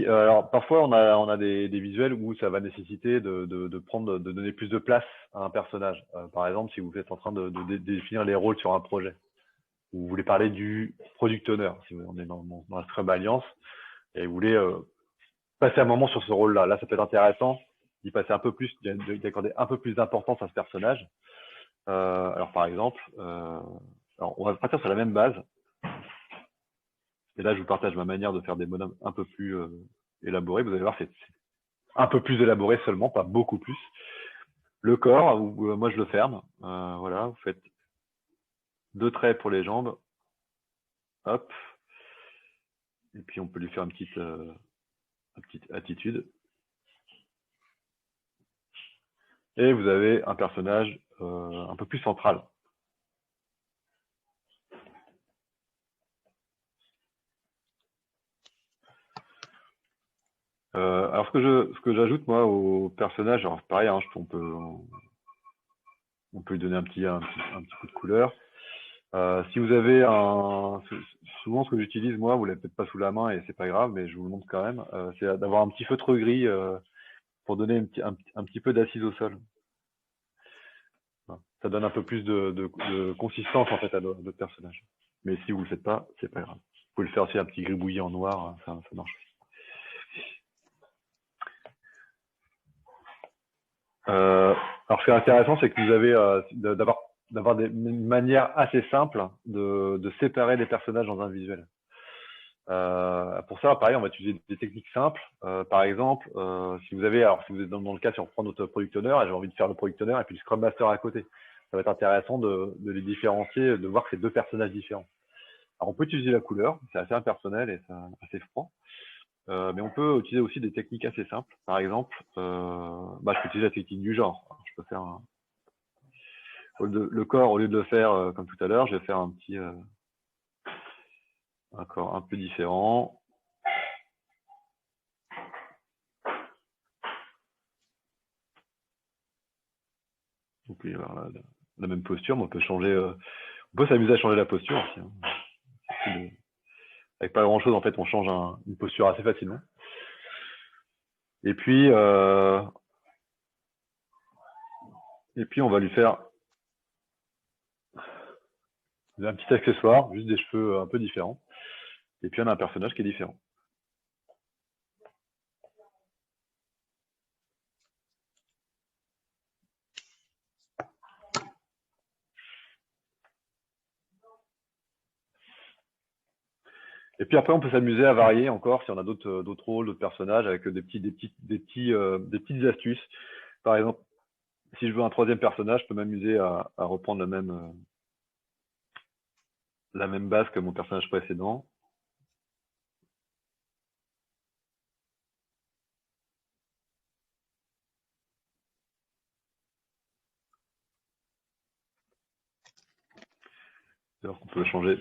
[SPEAKER 1] Alors parfois on a des visuels où ça va nécessiter de donner plus de place à un personnage. Par exemple, si vous êtes en train de définir les rôles sur un projet, ou vous voulez parler du product owner, si on est dans la Scrum Alliance, et vous voulez passer un moment sur ce rôle-là. Là, ça peut être intéressant d'y passer un peu plus, d'accorder un peu plus d'importance à ce personnage. Alors par exemple, on va partir sur la même base. Et là, je vous partage ma manière de faire des bonhommes un peu plus élaborés. Vous allez voir, c'est un peu plus élaboré seulement, pas beaucoup plus. Le corps, moi je le ferme. Voilà, vous faites 2 traits pour les jambes. Hop. Et puis on peut lui faire une petite attitude. Et vous avez un personnage un peu plus central. Alors ce que j'ajoute moi au personnage, alors pareil, hein, on peut lui donner un petit coup de couleur. Si vous avez souvent ce que j'utilise moi, vous l'avez peut-être pas sous la main et c'est pas grave, mais je vous le montre quand même, c'est d'avoir un petit feutre gris pour donner un petit peu d'assise au sol. Ça donne un peu plus de consistance en fait à notre personnage. Mais si vous le faites pas, c'est pas grave. Vous pouvez le faire aussi un petit gribouillis en noir, ça marche aussi. Alors ce qui est intéressant, c'est que vous avez d'avoir une manière assez simple de séparer les personnages dans un visuel. Pour ça, pareil, on va utiliser des techniques simples. Par exemple, si vous êtes dans le cas, si on reprend notre product owner, et j'ai envie de faire le product owner et puis le Scrum Master à côté, ça va être intéressant de les différencier, de voir que c'est 2 personnages différents. Alors, on peut utiliser la couleur, c'est assez impersonnel et c'est assez froid. Mais on peut utiliser aussi des techniques assez simples. Par exemple, je peux utiliser la technique du genre. Je peux faire le corps, au lieu de le faire comme tout à l'heure, je vais faire un corps un peu différent. Donc, il va y avoir la même posture, mais on peut s'amuser à changer la posture aussi. Hein. Avec pas grand chose, en fait, on change une posture assez facilement. Et puis on va lui faire un petit accessoire, juste des cheveux un peu différents. Et puis on a un personnage qui est différent. Et puis après, on peut s'amuser à varier encore si on a d'autres rôles, d'autres personnages avec des petites astuces. Par exemple, si je veux un troisième personnage, je peux m'amuser à reprendre la même base que mon personnage précédent. Alors qu'on peut changer.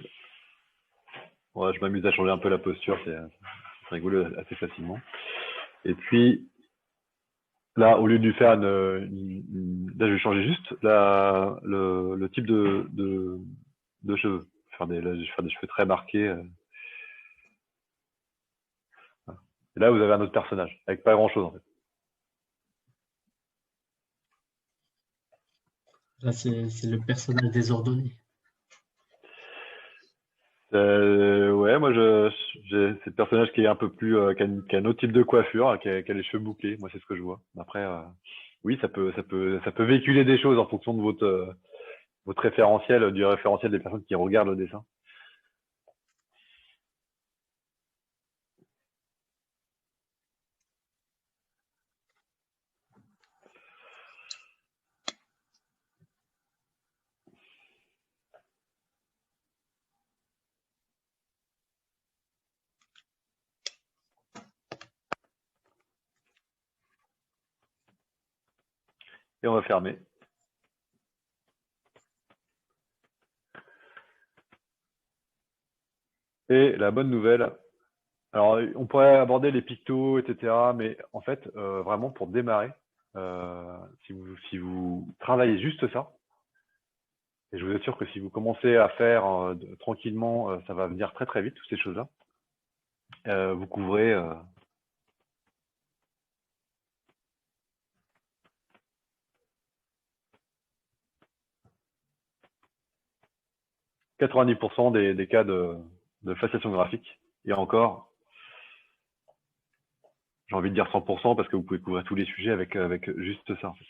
[SPEAKER 1] Ouais, je m'amuse à changer un peu la posture, c'est rigolo assez facilement. Et puis là, au lieu de lui faire là, je vais changer juste le type de cheveux. Là, je vais faire des cheveux très marqués. Voilà. Et là, vous avez un autre personnage avec pas grand-chose en fait.
[SPEAKER 2] Là, c'est le personnage désordonné.
[SPEAKER 1] Ouais, moi, j'ai c'est le personnage qui est un peu plus, qui a un autre type de coiffure, hein, qui a les cheveux bouclés. Moi, c'est ce que je vois. Après, oui, ça peut véhiculer des choses en fonction de votre référentiel, du référentiel des personnes qui regardent le dessin. Et on va fermer. Et la bonne nouvelle, alors on pourrait aborder les pictos, etc. Mais en fait, vraiment pour démarrer, si vous travaillez juste ça, et je vous assure que si vous commencez à faire tranquillement, ça va venir très très vite, toutes ces choses-là. Vous couvrez 90% des cas de faciation graphique. Et encore, j'ai envie de dire 100% parce que vous pouvez couvrir tous les sujets avec juste ça. En fait.